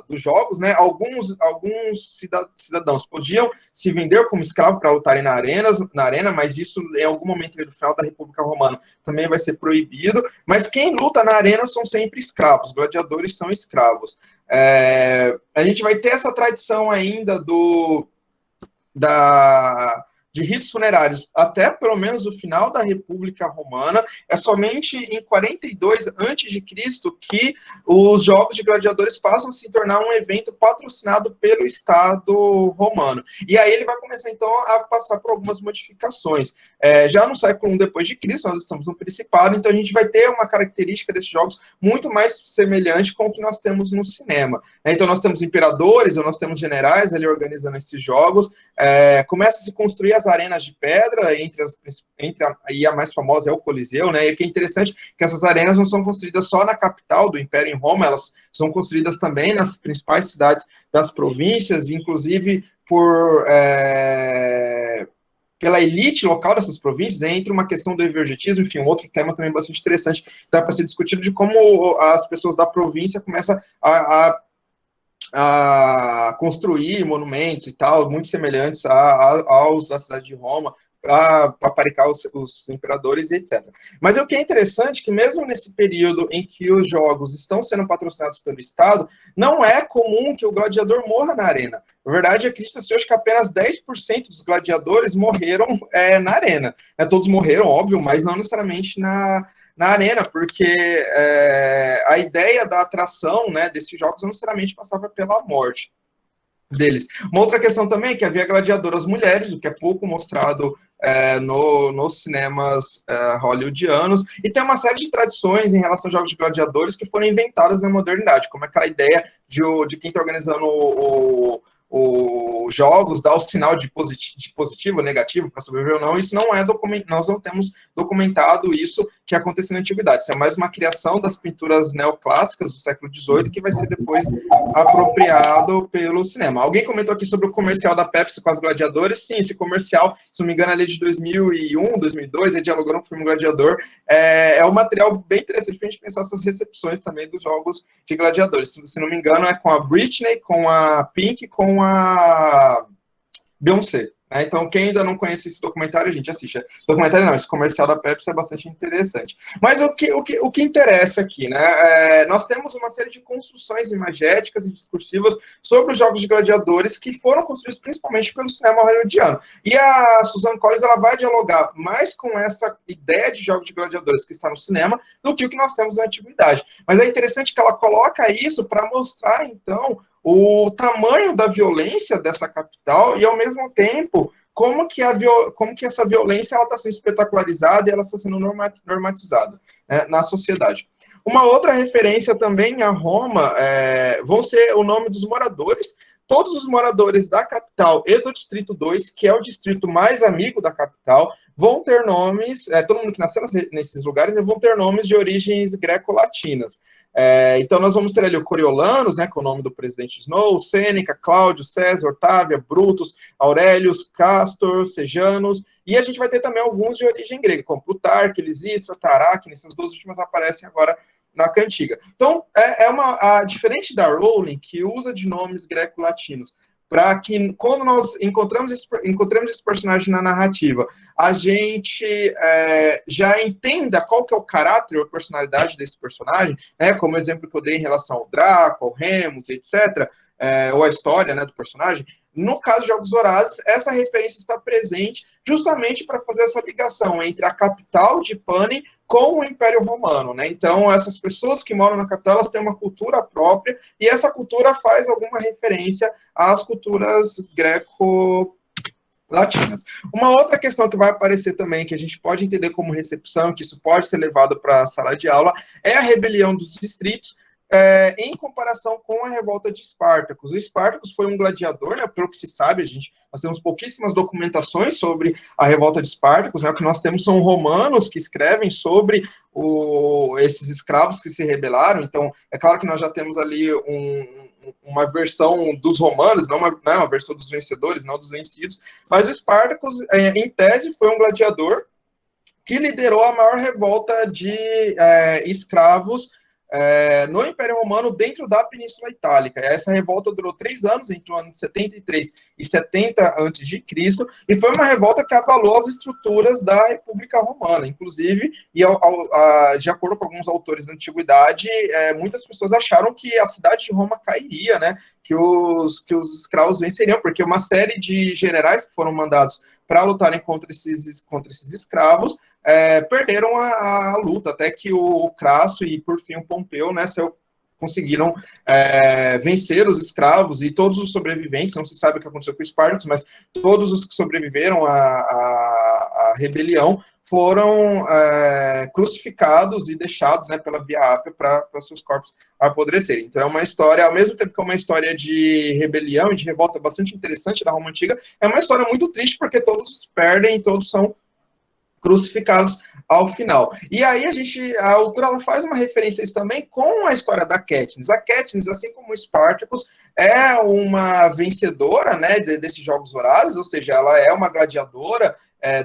dos jogos, né? Alguns cidadãos podiam se vender como escravo para lutarem na arena, mas isso em algum momento do final da República Romana também vai ser proibido. Mas quem luta na arena são sempre escravos, gladiadores são escravos. A gente vai ter essa tradição ainda de ritos funerários até pelo menos o final da República Romana. É somente em 42 a.C. que os jogos de gladiadores passam a se tornar um evento patrocinado pelo Estado romano. E aí ele vai começar, então, a passar por algumas modificações. Já no século I depois de Cristo, nós estamos no Principado, então a gente vai ter uma característica desses jogos muito mais semelhante com o que nós temos no cinema. Então nós temos imperadores, ou nós temos generais ali organizando esses jogos, começa a se construir as arenas de pedra, e a mais famosa é o Coliseu, né? E o que é interessante é que essas arenas não são construídas só na capital do Império, em Roma, elas são construídas também nas principais cidades das províncias, inclusive pela elite local dessas províncias, entre uma questão do evergetismo, enfim, um outro tema também bastante interessante, dá para ser discutido, de como as pessoas da província começam a construir monumentos e tal, muito semelhantes aos da cidade de Roma, para aparicar os imperadores e etc. Mas o que é interessante é que mesmo nesse período em que os jogos estão sendo patrocinados pelo Estado, não é comum que o gladiador morra na arena. Na verdade, acredita-se hoje que apenas 10% dos gladiadores morreram na arena. Todos morreram, óbvio, mas não necessariamente na arena, porque a ideia da atração, né, desses jogos não necessariamente passava pela morte deles. Uma outra questão também é que havia gladiadoras mulheres, o que é pouco mostrado nos cinemas hollywoodianos, e tem uma série de tradições em relação aos jogos de gladiadores que foram inventadas na modernidade, como aquela ideia de quem está organizando os jogos, dar o sinal de positivo ou negativo para sobreviver ou não. Isso não é nós não temos documentado isso que aconteceu na antiguidade. Isso é mais uma criação das pinturas neoclássicas do século XVIII, que vai ser depois apropriado pelo cinema. Alguém comentou aqui sobre o comercial da Pepsi com as gladiadores. Sim, esse comercial, se não me engano, é de 2001, 2002, é dialogando com o filme Gladiador. É um material bem interessante para a gente pensar essas recepções também dos jogos de gladiadores. Se não me engano, é com a Britney, com a Pink, com a Beyoncé. Então, quem ainda não conhece esse documentário, a gente assiste. Documentário não, esse comercial da Pepsi é bastante interessante. Mas o que interessa aqui, né? Nós temos uma série de construções imagéticas e discursivas sobre os jogos de gladiadores que foram construídos principalmente pelo cinema hollywoodiano. E a Susan Collins, ela vai dialogar mais com essa ideia de jogos de gladiadores que está no cinema do que o que nós temos na antiguidade. Mas é interessante que ela coloca isso para mostrar, então, o tamanho da violência dessa capital e, ao mesmo tempo, como que essa violência está sendo espetacularizada e ela está sendo normatizada, né, na sociedade. Uma outra referência também a Roma vão ser o nome dos moradores. Todos os moradores da capital e do Distrito 2, que é o distrito mais amigo da capital, vão ter nomes, todo mundo que nasceu nesses lugares, vão ter nomes de origens greco-latinas. Então, nós vamos ter ali o Coriolanos, né, com o nome do presidente Snow, Sêneca, Cláudio, César, Otávia, Brutus, Aurelius, Castor, Sejanus, e a gente vai ter também alguns de origem grega, como Plutarque, Lisístrata, Taráquine, essas duas últimas aparecem agora na cantiga. Então, diferente da Rowling, que usa de nomes greco-latinos, para que, quando nós encontramos esse personagem na narrativa, a gente já entenda qual que é o caráter ou a personalidade desse personagem, né, como exemplo que eu dei em relação ao Draco, ao Remus, etc., ou a história, né, do personagem. No caso de Jogos Vorazes, essa referência está presente justamente para fazer essa ligação entre a capital de Panem com o Império Romano, né? Então, essas pessoas que moram na capital, elas têm uma cultura própria, e essa cultura faz alguma referência às culturas latinas. Uma outra questão que vai aparecer também, que a gente pode entender como recepção, que isso pode ser levado para a sala de aula, é a rebelião dos distritos, em comparação com a revolta de Espartacus. O Espartacus foi um gladiador, né, pelo que se sabe, nós temos pouquíssimas documentações sobre a revolta de Espartacus, né, o que nós temos são romanos que escrevem sobre esses escravos que se rebelaram. Então, é claro que nós já temos ali uma versão dos romanos, não uma versão dos vencedores, não dos vencidos, mas o Espartacus, em tese, foi um gladiador que liderou a maior revolta de escravos no Império Romano, dentro da Península Itálica. Essa revolta durou 3 anos, entre o ano de 73 e 70 a.C., e foi uma revolta que abalou as estruturas da República Romana. Inclusive, de acordo com alguns autores da Antiguidade, muitas pessoas acharam que a cidade de Roma cairia, né? Que os escravos venceriam, porque uma série de generais que foram mandados para lutarem contra esses escravos perderam a luta, até que o Crasso e, por fim, o Pompeu, né, conseguiram vencer os escravos, e todos os sobreviventes, não se sabe o que aconteceu com os Espartacus, mas todos os que sobreviveram à rebelião foram crucificados e deixados, né, pela Via Ápia para seus corpos apodrecerem. Então é uma história, ao mesmo tempo que é uma história de rebelião e de revolta bastante interessante da Roma Antiga, é uma história muito triste, porque todos perdem e todos são crucificados ao final. E aí a autora ela faz uma referência a isso também com a história da Katniss. A Katniss, assim como o Spartacus, é uma vencedora, né, desses Jogos Vorazes, ou seja, ela é uma gladiadora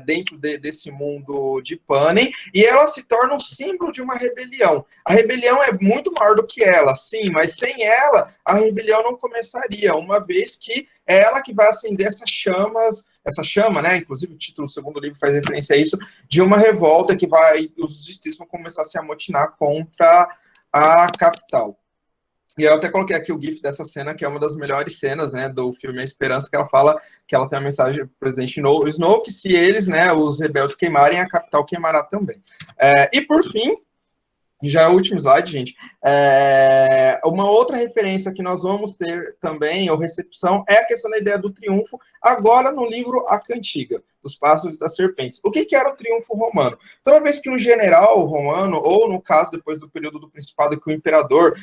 dentro desse mundo de Panem, e ela se torna um símbolo de uma rebelião. A rebelião é muito maior do que ela, sim, mas sem ela, a rebelião não começaria, uma vez que é ela que vai acender essa chama, né, inclusive o título do segundo livro faz referência a isso, de uma revolta que os distritos vão começar a se amotinar contra a capital. E eu até coloquei aqui o GIF dessa cena, que é uma das melhores cenas, né, do filme A Esperança, que ela fala que ela tem a mensagem do presidente Snow, que se eles, né, os rebeldes queimarem, a capital queimará também. E por fim, já é o último slide, gente, uma outra referência que nós vamos ter também, ou recepção, é a questão da ideia do triunfo, agora no livro A Cantiga, dos Pássaros e das Serpentes. O que era o triunfo romano? Toda vez que um general romano, ou no caso depois do período do Principado, que o imperador,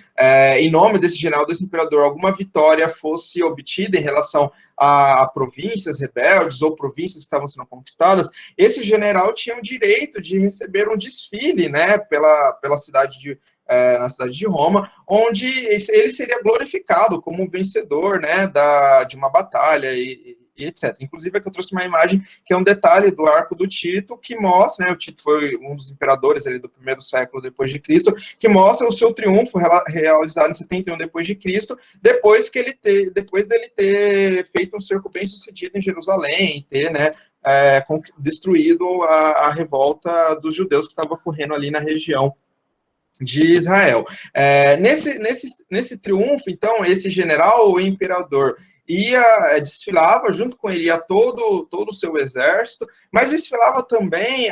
em nome desse general, desse imperador, alguma vitória fosse obtida em relação a províncias rebeldes ou províncias que estavam sendo conquistadas, esse general tinha o direito de receber um desfile, né, pela cidade na cidade de Roma, onde ele seria glorificado como um vencedor, né, de uma batalha e etc. Inclusive, aqui eu trouxe uma imagem que é um detalhe do arco do Tito, que mostra, né, o Tito foi um dos imperadores ali do primeiro século depois de Cristo, que mostra o seu triunfo realizado em 71 depois de Cristo, depois dele ter feito um cerco bem sucedido em Jerusalém, ter, né, destruído a revolta dos judeus que estava ocorrendo ali na região de Israel. Nesse triunfo, então, esse general, o imperador, desfilava, junto com ele ia todo o seu exército, mas desfilava também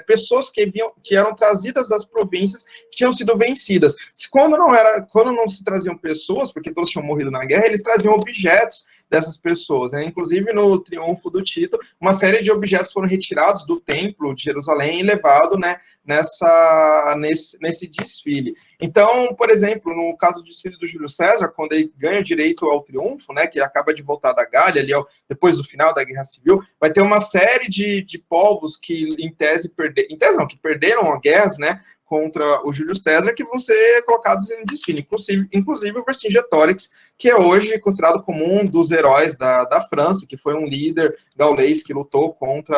pessoas que eram trazidas das províncias que tinham sido vencidas. Quando não se traziam pessoas, porque todos tinham morrido na guerra, eles traziam objetos dessas pessoas, né? Inclusive, no triunfo do Tito, uma série de objetos foram retirados do templo de Jerusalém e levados, né, nesse desfile. Então, por exemplo, no caso do desfile do Júlio César, quando ele ganha direito ao triunfo, né, que acaba de voltar da Gália, ali depois do final da Guerra Civil, vai ter uma série de povos que, que perderam as guerras, né, contra o Júlio César, que vão ser colocados em desfile, inclusive o Vercingetorix, que é hoje considerado como um dos heróis da França, que foi um líder gaulês que lutou contra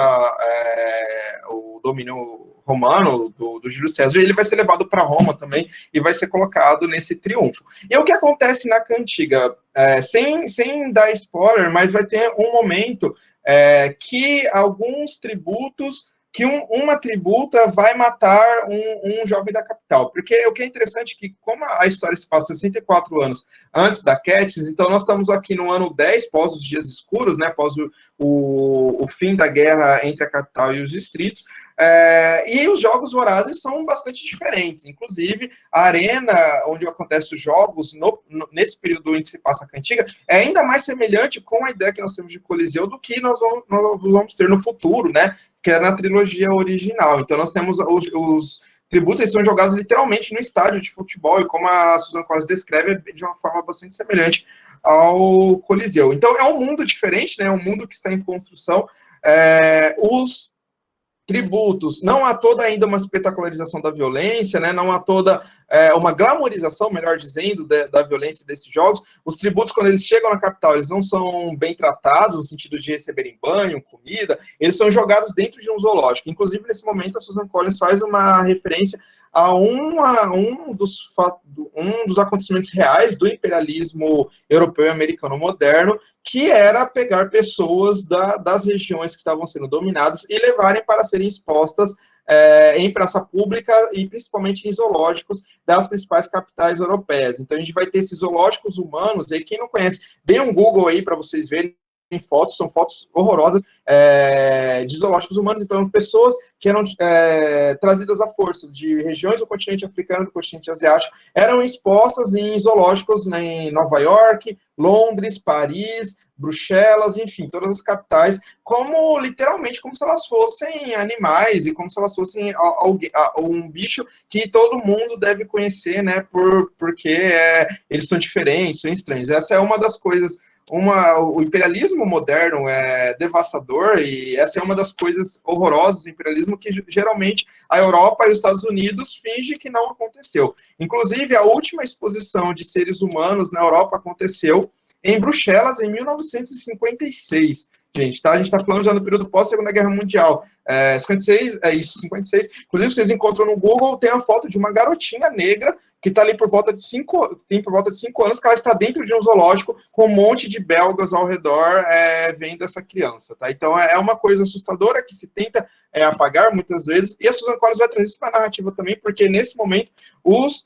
o domínio romano do Júlio César, e ele vai ser levado para Roma também, e vai ser colocado nesse triunfo. E o que acontece na Cantiga, sem dar spoiler, mas vai ter um momento que alguns tributos que uma tributa vai matar um jovem da capital. Porque o que é interessante é que, como a história se passa 64 anos antes da Katniss, então nós estamos aqui no ano 10, pós os dias escuros, né, pós o fim da guerra entre a capital e os distritos, e os Jogos Vorazes são bastante diferentes. Inclusive, a arena onde acontecem os jogos, nesse período em que se passa a cantiga, é ainda mais semelhante com a ideia que nós temos de Coliseu do que nós vamos ter no futuro, né, que é na trilogia original. Então, nós temos os tributos, eles são jogados literalmente no estádio de futebol, e como a Susan Collins descreve, de uma forma bastante semelhante ao Coliseu. Então, é um mundo diferente, né, um mundo que está em construção. Os tributos, não há toda ainda uma espetacularização da violência, né? Não há toda uma glamorização, melhor dizendo, da violência desses jogos. Os tributos, quando eles chegam na capital, eles não são bem tratados, no sentido de receberem banho, comida, eles são jogados dentro de um zoológico. Inclusive, nesse momento, a Susan Collins faz uma referência a um dos acontecimentos reais do imperialismo europeu e americano moderno, que era pegar pessoas das regiões que estavam sendo dominadas e levarem para serem expostas em praça pública e principalmente em zoológicos das principais capitais europeias. Então a gente vai ter esses zoológicos humanos, e quem não conhece, dê um Google aí para vocês verem fotos, são fotos horrorosas de zoológicos humanos. Então pessoas que eram trazidas à força de regiões do continente africano, do continente asiático, eram expostas em zoológicos, né, em Nova York, Londres, Paris, Bruxelas, enfim, todas as capitais, literalmente como se elas fossem animais e como se elas fossem um bicho que todo mundo deve conhecer, né, porque eles são diferentes, são estranhos. Essa é uma das coisas. O imperialismo moderno é devastador, e essa é uma das coisas horrorosas do imperialismo, que geralmente a Europa e os Estados Unidos fingem que não aconteceu. Inclusive, a última exposição de seres humanos na Europa aconteceu em Bruxelas, em 1956. Gente, tá? A gente está falando já no período pós-Segunda Guerra Mundial. 56, 56. Inclusive, vocês encontram no Google, tem a foto de uma garotinha negra que está ali por volta de 5 anos, que ela está dentro de um zoológico com um monte de belgas ao redor vendo essa criança, tá? Então, é uma coisa assustadora que se tenta apagar muitas vezes, e a Susan Collins vai trazer isso para a narrativa também, porque nesse momento os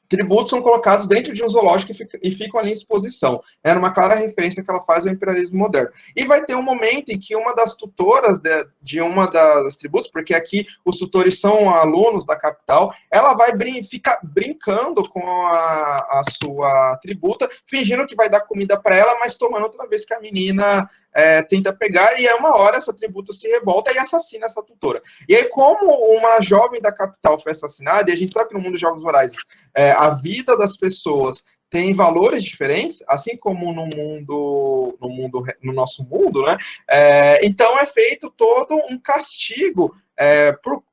tributos são colocados dentro de um zoológico e ficam ali em exposição. É uma clara referência que ela faz ao imperialismo moderno. E vai ter um momento em que uma das tutoras de uma das tributos, porque aqui os tutores são alunos da capital, ela vai ficar brincando com a sua tributa, fingindo que vai dar comida para ela, mas tomando outra vez que a menina tenta pegar, e uma hora essa tributa se revolta e assassina essa tutora. E aí, como uma jovem da capital foi assassinada, e a gente sabe que no mundo dos Jogos Vorazes a vida das pessoas tem valores diferentes, assim como no nosso mundo, né? Então é feito todo um castigo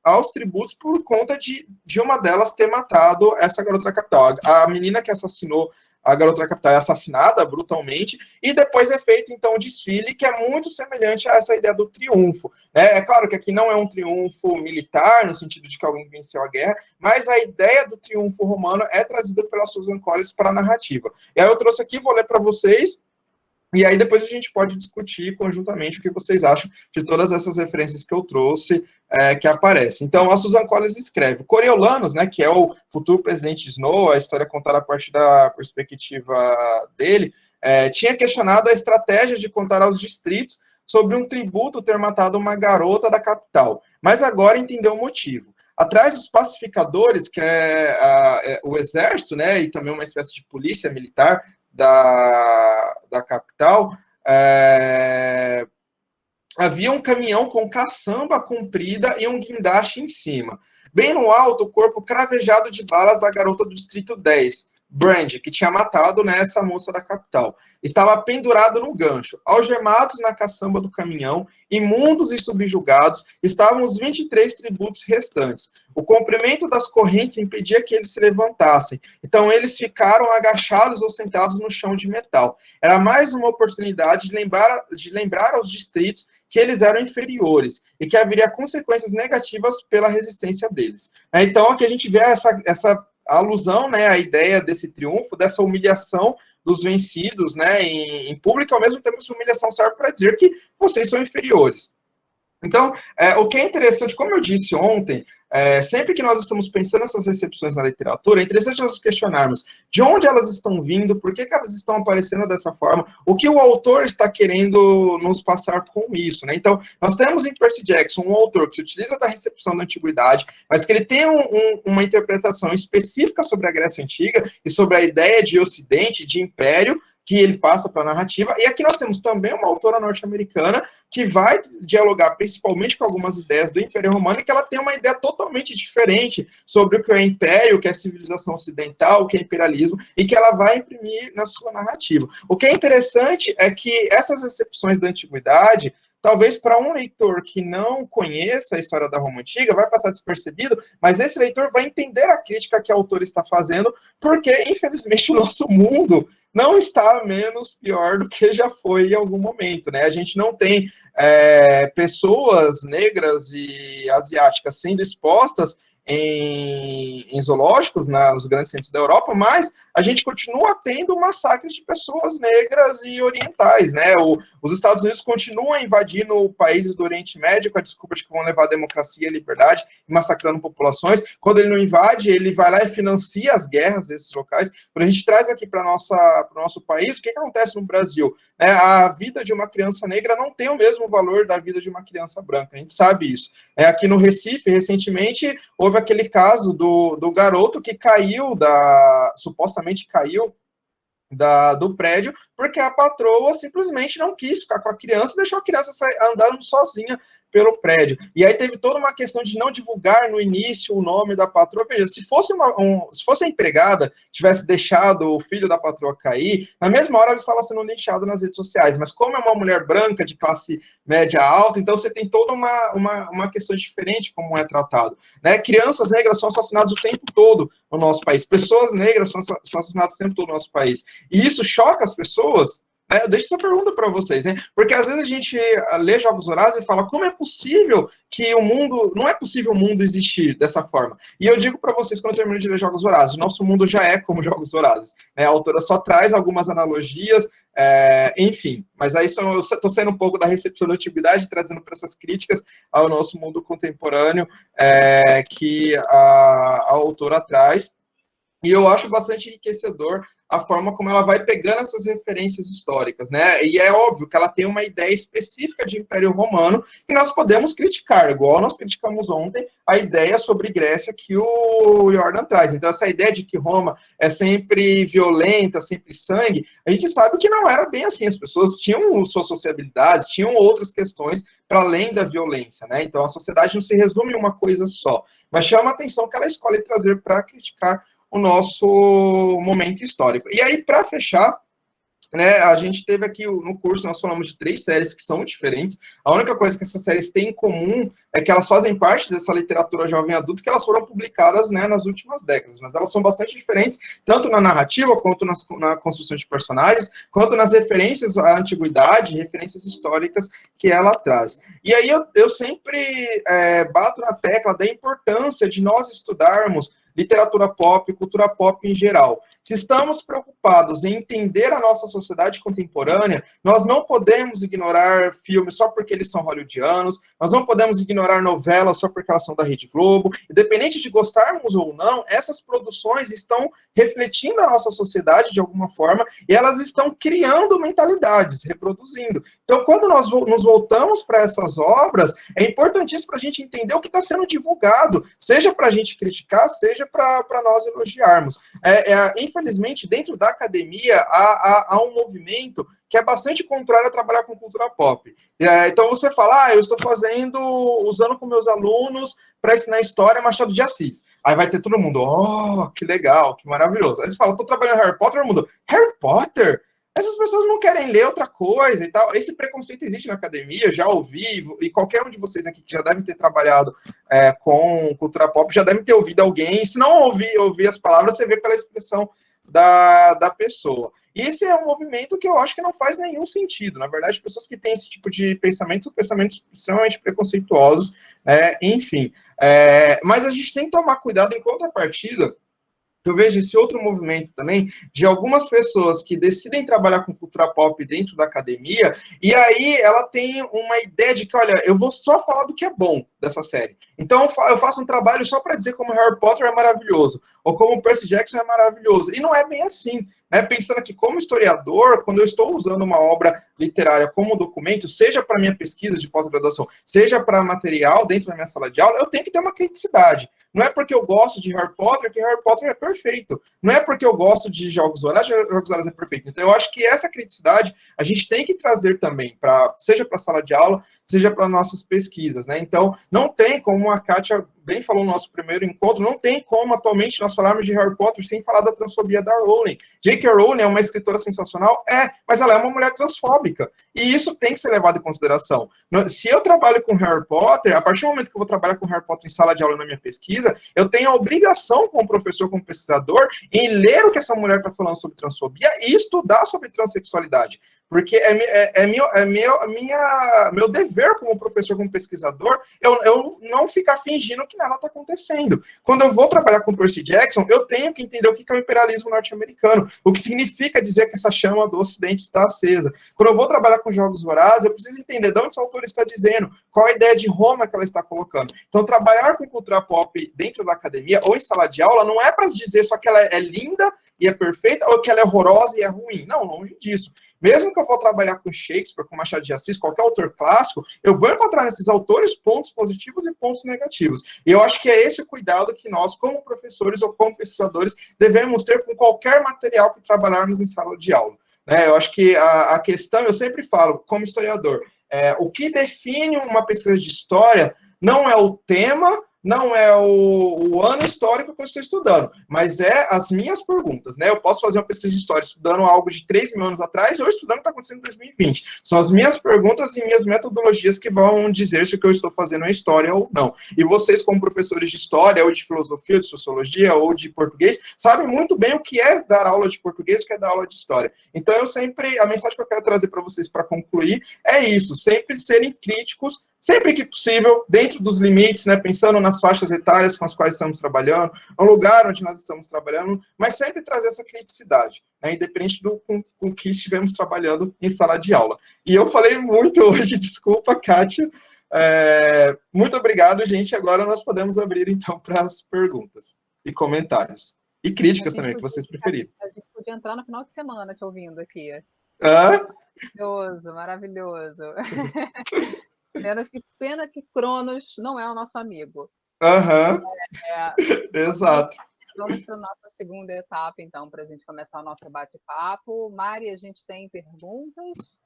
aos tributos por conta de uma delas ter matado essa garota da capital. A menina que assassinou a garota da capital é assassinada brutalmente, e depois é feito, então, um desfile que é muito semelhante a essa ideia do triunfo. É claro que aqui não é um triunfo militar, no sentido de que alguém venceu a guerra, mas a ideia do triunfo romano é trazida pela Susan Collins para a narrativa. E aí eu trouxe aqui, vou ler para vocês, e aí depois a gente pode discutir conjuntamente o que vocês acham de todas essas referências que eu trouxe, que aparecem. Então, a Susan Collins escreve: Coriolanus, né, que é o futuro presidente Snow, a história contada a partir da perspectiva dele, tinha questionado a estratégia de contar aos distritos sobre um tributo ter matado uma garota da capital, mas agora entendeu o motivo. Atrás dos pacificadores, que é o exército, né, e também uma espécie de polícia militar da capital, havia um caminhão com caçamba comprida e um guindaste em cima. Bem no alto, o corpo cravejado de balas da garota do Distrito 10, Brand, que tinha matado, né, essa moça da capital. Estava pendurado no gancho. Algemados na caçamba do caminhão, imundos e subjugados, estavam os 23 tributos restantes. O comprimento das correntes impedia que eles se levantassem. Então, eles ficaram agachados ou sentados no chão de metal. Era mais uma oportunidade de lembrar aos distritos que eles eram inferiores e que haveria consequências negativas pela resistência deles. Então, aqui a gente vê essa alusão, né, à ideia desse triunfo, dessa humilhação dos vencidos, né, em público, ao mesmo tempo essa humilhação serve para dizer que vocês são inferiores. Então, o que é interessante, como eu disse ontem, sempre que nós estamos pensando nessas recepções na literatura, é interessante nós questionarmos de onde elas estão vindo, por que elas estão aparecendo dessa forma, o que o autor está querendo nos passar com isso, né? Então, nós temos em Percy Jackson um autor que se utiliza da recepção da antiguidade, mas que ele tem uma interpretação específica sobre a Grécia Antiga e sobre a ideia de Ocidente, de Império, que ele passa para a narrativa. E aqui nós temos também uma autora norte-americana que vai dialogar principalmente com algumas ideias do Império Romano, e que ela tem uma ideia totalmente diferente sobre o que é império, o que é civilização ocidental, o que é imperialismo, e que ela vai imprimir na sua narrativa. O que é interessante é que essas recepções da antiguidade, talvez para um leitor que não conheça a história da Roma Antiga, vai passar despercebido, mas esse leitor vai entender a crítica que a autora está fazendo, porque, infelizmente, o nosso mundo não está menos pior do que já foi em algum momento, né? A gente não tem pessoas negras e asiáticas sendo expostas em zoológicos, nos grandes centros da Europa, mas a gente continua tendo um massacre de pessoas negras e orientais, né? Os Estados Unidos continuam invadindo países do Oriente Médio com a desculpa de que vão levar a democracia e liberdade, massacrando populações. Quando ele não invade, ele vai lá e financia as guerras desses locais. Quando a gente traz aqui para o nosso país, o que acontece no Brasil? A vida de uma criança negra não tem o mesmo valor da vida de uma criança branca, a gente sabe isso. Aqui no Recife, recentemente, houve aquele caso do garoto que supostamente caiu do prédio, porque a patroa simplesmente não quis ficar com a criança e deixou a criança andando sozinha pelo prédio. E aí teve toda uma questão de não divulgar no início o nome da patroa. Veja, se fosse a empregada tivesse deixado o filho da patroa cair, na mesma hora ela estava sendo linchada nas redes sociais. Mas como é uma mulher branca de classe média alta, então você tem toda uma questão diferente como é tratado, né? Crianças negras são assassinadas o tempo todo no nosso país. Pessoas negras são assassinadas o tempo todo no nosso país. E isso choca as pessoas. Eu deixo essa pergunta para vocês, né? Porque às vezes a gente lê Jogos Vorazes e fala como é possível que o mundo... Não é possível o mundo existir dessa forma. E eu digo para vocês, quando eu termino de ler Jogos Vorazes, nosso mundo já é como Jogos Vorazes, né? A autora só traz algumas analogias, enfim. Mas aí eu estou saindo um pouco da recepção da antiguidade, trazendo para essas críticas ao nosso mundo contemporâneo que a autora traz. E eu acho bastante enriquecedor a forma como ela vai pegando essas referências históricas, né? E é óbvio que ela tem uma ideia específica de Império Romano que nós podemos criticar, igual nós criticamos ontem a ideia sobre Grécia que o Jordan traz. Então, essa ideia de que Roma é sempre violenta, sempre sangue, a gente sabe que não era bem assim. As pessoas tinham suas sociabilidades, tinham outras questões para além da violência, né? Então, a sociedade não se resume em uma coisa só. Mas chama a atenção que ela escolhe trazer para criticar o nosso momento histórico. E aí, para fechar, né, a gente teve aqui no curso, nós falamos de 3 séries que são diferentes. A única coisa que essas séries têm em comum é que elas fazem parte dessa literatura jovem adulta, que elas foram publicadas, né, nas últimas décadas, mas elas são bastante diferentes, tanto na narrativa, quanto na construção de personagens, quanto nas referências à antiguidade, referências históricas que ela traz. E aí eu sempre bato na tecla da importância de nós estudarmos literatura pop, cultura pop em geral. Se estamos preocupados em entender a nossa sociedade contemporânea, nós não podemos ignorar filmes só porque eles são hollywoodianos, nós não podemos ignorar novelas só porque elas são da Rede Globo. Independente de gostarmos ou não, essas produções estão refletindo a nossa sociedade de alguma forma e elas estão criando mentalidades, reproduzindo. Então, quando nós nos voltamos para essas obras, é importantíssimo para a gente entender o que está sendo divulgado, seja para a gente criticar, seja para nós elogiarmos. Infelizmente, dentro da academia, há um movimento que é bastante contrário a trabalhar com cultura pop. Então, você fala, eu estou usando com meus alunos para ensinar história Machado de Assis. Aí vai ter todo mundo, que legal, que maravilhoso. Aí você fala, estou trabalhando Harry Potter, todo mundo, Harry Potter? Essas pessoas não querem ler outra coisa e tal. Esse preconceito existe na academia, já ouvi, e qualquer um de vocês aqui que já deve ter trabalhado com cultura pop, já deve ter ouvido alguém. Se não ouvir as palavras, você vê pela expressão da pessoa. E esse é um movimento que eu acho que não faz nenhum sentido. Na verdade, pessoas que têm esse tipo de pensamento são pensamentos extremamente preconceituosos, enfim. Mas a gente tem que tomar cuidado em contrapartida, eu vejo esse outro movimento também de algumas pessoas que decidem trabalhar com cultura pop dentro da academia, e aí ela tem uma ideia de que, olha, eu vou só falar do que é bom dessa série. Então eu faço um trabalho só para dizer como Harry Potter é maravilhoso, ou como Percy Jackson é maravilhoso. E não é bem assim. Né? Pensando que, como historiador, quando eu estou usando uma obra literária como documento, seja para minha pesquisa de pós-graduação, seja para material dentro da minha sala de aula, eu tenho que ter uma criticidade. Não é porque eu gosto de Harry Potter que Harry Potter é perfeito. Não é porque eu gosto de Jogos Vorazes que Jogos Vorazes é perfeito. Então, eu acho que essa criticidade a gente tem que trazer também, seja para a sala de aula, seja para nossas pesquisas, né? Então, não tem como a Kátia bem falou no nosso primeiro encontro, não tem como atualmente nós falarmos de Harry Potter sem falar da transfobia da Rowling. J.K. Rowling é uma escritora sensacional? É, mas ela é uma mulher transfóbica. E isso tem que ser levado em consideração. Se eu trabalho com Harry Potter, a partir do momento que eu vou trabalhar com Harry Potter em sala de aula na minha pesquisa, eu tenho a obrigação como professor, como pesquisador, em ler o que essa mulher está falando sobre transfobia e estudar sobre transexualidade. Porque meu dever como professor, como pesquisador, eu não ficar fingindo que nada está acontecendo. Quando eu vou trabalhar com Percy Jackson, eu tenho que entender o que é o imperialismo norte-americano, o que significa dizer que essa chama do Ocidente está acesa. Quando eu vou trabalhar com Jogos Vorazes, eu preciso entender de onde esse autor está dizendo, qual a ideia de Roma que ela está colocando. Então, trabalhar com cultura pop dentro da academia ou em sala de aula não é para dizer só que ela é linda e é perfeita, ou que ela é horrorosa e é ruim. Não, longe disso. Mesmo que eu vou trabalhar com Shakespeare, com Machado de Assis, qualquer autor clássico, eu vou encontrar nesses autores pontos positivos e pontos negativos. E eu acho que é esse o cuidado que nós, como professores ou como pesquisadores, devemos ter com qualquer material que trabalharmos em sala de aula. Eu acho que a questão, eu sempre falo, como historiador, o que define uma pesquisa de história não é o tema, não é o ano histórico que eu estou estudando, mas é as minhas perguntas, né? Eu posso fazer uma pesquisa de história estudando algo de 3 mil anos atrás, ou estudando o que está acontecendo em 2020. São as minhas perguntas e minhas metodologias que vão dizer se o que eu estou fazendo é história ou não. E vocês, como professores de história, ou de filosofia, ou de sociologia, ou de português, sabem muito bem o que é dar aula de português, o que é dar aula de história. Então, a mensagem que eu quero trazer para vocês para concluir é isso, sempre serem críticos, sempre que possível, dentro dos limites, né, pensando nas faixas etárias com as quais estamos trabalhando, no lugar onde nós estamos trabalhando, mas sempre trazer essa criticidade, né, independente com que estivemos trabalhando em sala de aula. E eu falei muito hoje, desculpa, Kátia. Muito obrigado, gente. Agora nós podemos abrir, então, para as perguntas e comentários. E críticas também, que vocês preferirem. A gente podia entrar no final de semana te ouvindo aqui. Maravilhoso, maravilhoso. Pena que Cronos não é o nosso amigo. Exato. Vamos para a nossa segunda etapa, então, para a gente começar o nosso bate-papo. Mari, a gente tem perguntas?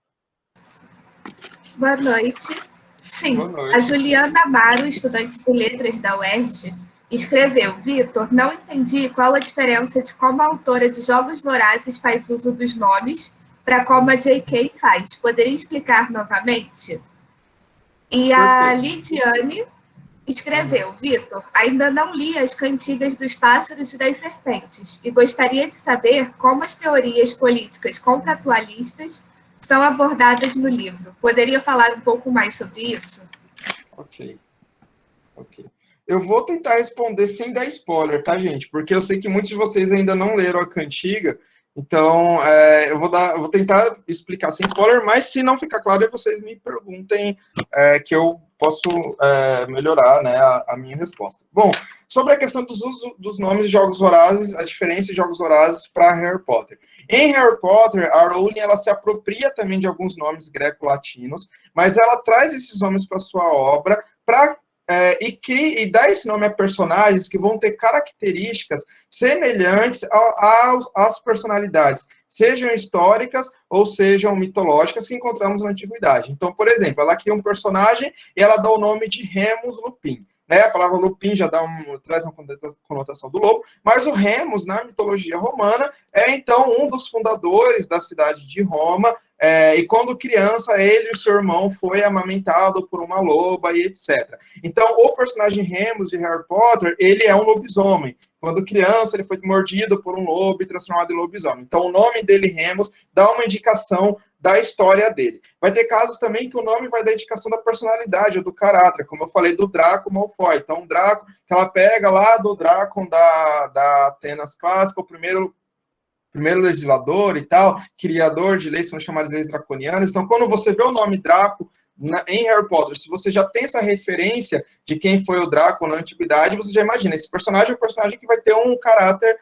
Boa noite. Sim, Boa noite. A Juliana Amaro, estudante de letras da UERJ, escreveu: Vitor, não entendi qual a diferença de como a autora de Jogos Vorazes faz uso dos nomes para como a J.K. faz. Poderia explicar novamente? E a Lidiane escreveu: Vitor, ainda não li as cantigas dos pássaros e das serpentes e gostaria de saber como as teorias políticas contratualistas são abordadas no livro. Poderia falar um pouco mais sobre isso? Ok. Eu vou tentar responder sem dar spoiler, tá, gente? Porque eu sei que muitos de vocês ainda não leram a cantiga, então eu vou tentar explicar sem spoiler, mas se não ficar claro, vocês me perguntem que eu posso melhorar, né, a minha resposta. Bom, sobre a questão dos usos dos nomes de Jogos Vorazes, a diferença de Jogos Vorazes para Harry Potter. Em Harry Potter, a Rowling ela se apropria também de alguns nomes greco-latinos, mas ela traz esses nomes para sua obra e dá esse nome a personagens que vão ter características semelhantes às personalidades, sejam históricas ou sejam mitológicas que encontramos na Antiguidade. Então, por exemplo, ela cria um personagem e ela dá o nome de Remus Lupin. A palavra Lupin já traz uma conotação do lobo, mas o Remus, na mitologia romana, é então um dos fundadores da cidade de Roma, e quando criança, ele e o seu irmão foi amamentado por uma loba e etc. Então, o personagem Remus de Harry Potter, ele é um lobisomem. quando criança ele foi mordido por um lobo e transformado em lobisomem. Então, o nome dele, Remus, dá uma indicação da história dele. Vai ter casos também que o nome vai dar indicação da personalidade ou do caráter, como eu falei do Draco Malfoy. Então, o Draco, que ela pega lá do Draco da Atenas clássica, o primeiro legislador e tal, criador de leis, são chamadas leis draconianas. Então, quando você vê o nome Draco em Harry Potter, se você já tem essa referência de quem foi o Draco na antiguidade, você já imagina, esse personagem é um personagem que vai ter um caráter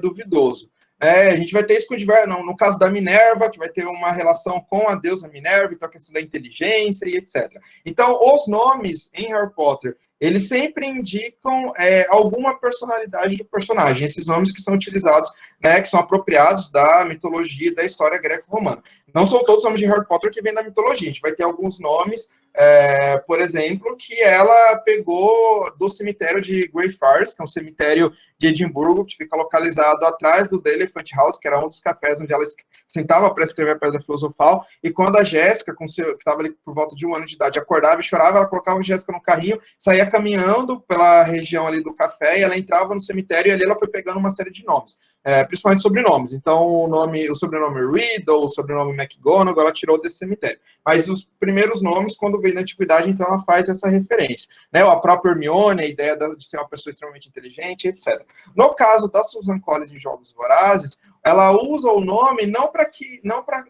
duvidoso. A gente vai ter isso no caso da Minerva, que vai ter uma relação com a deusa Minerva, então a questão da inteligência e etc. Então, os nomes em Harry Potter, eles sempre indicam alguma personalidade do personagem, esses nomes que são utilizados, né, que são apropriados da mitologia e da história greco-romana. Não são todos os nomes de Harry Potter que vêm da mitologia, a gente vai ter alguns nomes, por exemplo, que ela pegou do cemitério de Greyfriars, que é um cemitério de Edimburgo, que fica localizado atrás do The Elephant House, que era um dos cafés onde ela sentava para escrever a Pedra Filosofal, e quando a Jéssica, que estava ali por volta de 1 ano de idade, acordava e chorava, ela colocava a Jéssica no carrinho, saía caminhando pela região ali do café, e ela entrava no cemitério, e ali ela foi pegando uma série de nomes, principalmente sobrenomes. Então, o sobrenome Riddle, o sobrenome McGonagall, ela tirou desse cemitério. Mas os primeiros nomes, quando veio na antiguidade, então ela faz essa referência. Né? A própria Hermione, a ideia de ser uma pessoa extremamente inteligente, etc. No caso da Susan Collins em Jogos Vorazes, ela usa o nome não para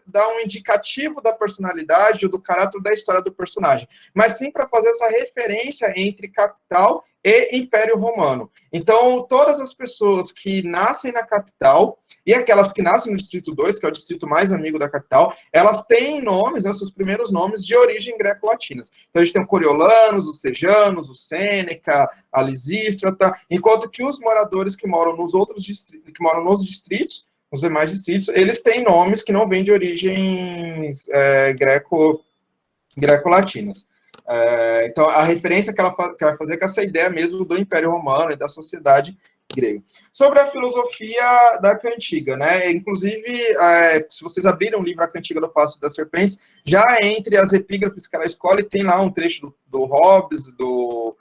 dar um indicativo da personalidade ou do caráter da história do personagem, mas sim para fazer essa referência entre capital e Império Romano. Então, todas as pessoas que nascem na capital e aquelas que nascem no Distrito 2, que é o distrito mais amigo da capital, elas têm nomes, né, seus primeiros nomes de origem greco-latinas. Então, a gente tem o Coriolanos, os Sejanos, o Sêneca, a Lisístrata, enquanto que os moradores que moram nos distritos, os demais distritos, eles têm nomes que não vêm de origens greco-latinas. Então, a referência que ela vai fazer é com essa ideia mesmo do Império Romano e da sociedade grega. Sobre a filosofia da Cantiga, né? Inclusive, se vocês abrirem o livro A Cantiga do Palácio das Serpentes, já entre as epígrafes que ela escolhe, tem lá um trecho do Hobbes, do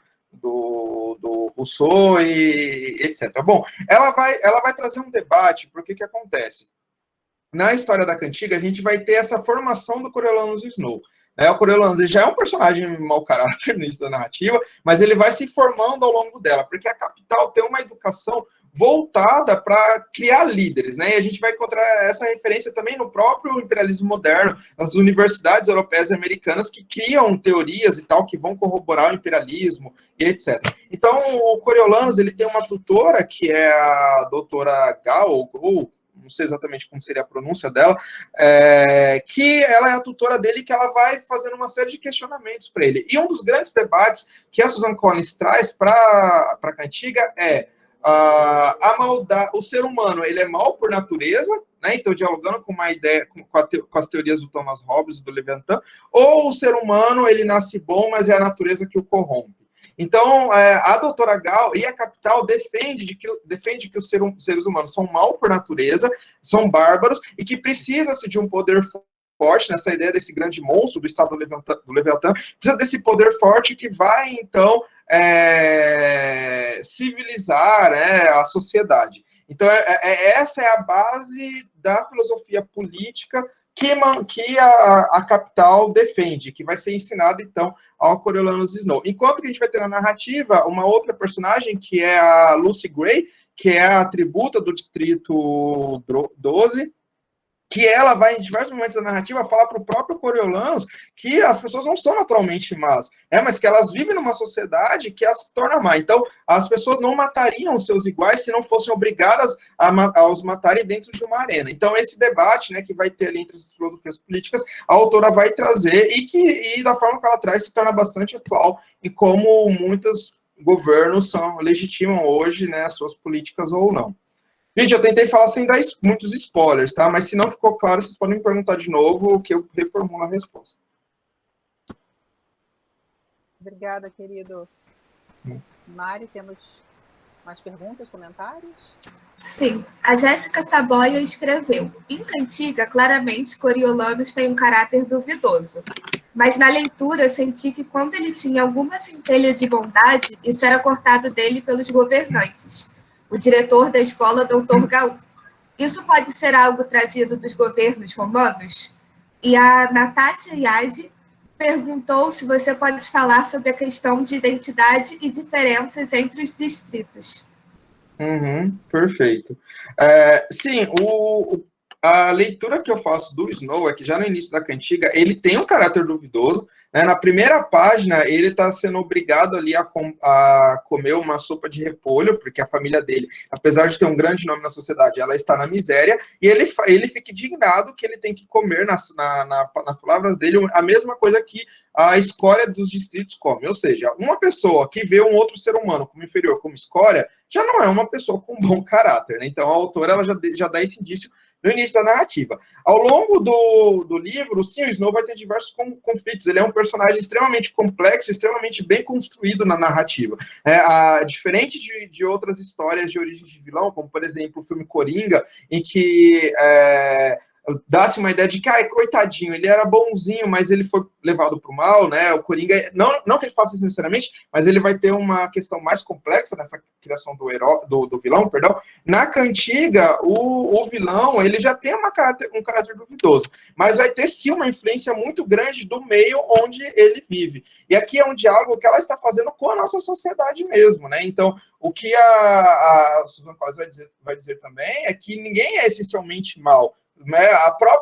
Rousseau e etc. Bom, ela vai trazer um debate, porque que acontece? Na história da Cantiga, a gente vai ter essa formação do Coriolanus Snow. O Coriolanus já é um personagem mau caráter no início da narrativa, mas ele vai se formando ao longo dela, porque a capital tem uma educação voltada para criar líderes, né? E a gente vai encontrar essa referência também no próprio imperialismo moderno, nas universidades europeias e americanas que criam teorias e tal, que vão corroborar o imperialismo e etc. Então, o Coriolanus, ele tem uma tutora, que é a doutora Gao, não sei exatamente como seria a pronúncia dela, que ela é a tutora dele, que ela vai fazendo uma série de questionamentos para ele. E um dos grandes debates que a Susan Collins traz para a Cantiga é a maldade, o ser humano, ele é mau por natureza, né? Então, dialogando com uma ideia, com as teorias do Thomas Hobbes e do Leviathan, ou o ser humano, ele nasce bom, mas é a natureza que o corrompe. Então, a doutora Gao e a capital defende que os seres humanos são mal por natureza, são bárbaros, e que precisa-se de um poder forte, nessa ideia desse grande monstro do estado do Leviatã, precisa desse poder forte que vai, então, civilizar, né, a sociedade. Então, essa é a base da filosofia política que a capital defende, que vai ser ensinada, então, ao Coriolanus Snow. Enquanto que a gente vai ter na narrativa uma outra personagem, que é a Lucy Gray, que é a tributa do Distrito 12, que ela vai, em diversos momentos da narrativa, falar para o próprio Coriolanus que as pessoas não são naturalmente más, mas que elas vivem numa sociedade que as torna má. Então, as pessoas não matariam os seus iguais se não fossem obrigadas a os matarem dentro de uma arena. Então, esse debate, né, que vai ter ali entre as filosofias políticas, a autora vai trazer, e da forma que ela traz, se torna bastante atual, e como muitos governos legitimam hoje, né, as suas políticas ou não. Gente, eu tentei falar sem dar muitos spoilers, tá? Mas se não ficou claro, vocês podem me perguntar de novo, que eu reformulo a resposta. Obrigada, querido. Mari, temos mais perguntas, comentários? Sim. A Jéssica Saboia escreveu: em Cantiga, claramente, Coriolanus tem um caráter duvidoso. Mas na leitura, senti que quando ele tinha alguma centelha de bondade, isso era cortado dele pelos governantes. o diretor da escola, Dr. Gaú. Isso pode ser algo trazido dos governos romanos? E a Natasha Yagi perguntou se você pode falar sobre a questão de identidade e diferenças entre os distritos. Perfeito. Sim, a leitura que eu faço do Snow é que já no início da cantiga ele tem um caráter duvidoso, né? Na primeira página ele está sendo obrigado ali a comer uma sopa de repolho, porque a família dele, apesar de ter um grande nome na sociedade, ela está na miséria, e ele fica indignado que ele tem que comer, nas palavras dele, a mesma coisa que a escória dos distritos come. Ou seja, uma pessoa que vê um outro ser humano como inferior, como escória, já não é uma pessoa com bom caráter, né? Então a autora ela já dá esse indício no início da narrativa. Ao longo do livro, sim, o Snow vai ter diversos conflitos. Ele é um personagem extremamente complexo, extremamente bem construído na narrativa. Diferente de outras histórias de origem de vilão, como, por exemplo, o filme Coringa, em que dá-se uma ideia de que, coitadinho, ele era bonzinho, mas ele foi levado para o mal, né? O Coringa, não que ele faça isso necessariamente, mas ele vai ter uma questão mais complexa nessa criação do vilão, perdão. Na cantiga, o vilão, ele já tem um caráter duvidoso, mas vai ter, sim, uma influência muito grande do meio onde ele vive. E aqui é um diálogo que ela está fazendo com a nossa sociedade mesmo, né? Então, o que a Susan Collins vai dizer também é que ninguém é essencialmente mal, né?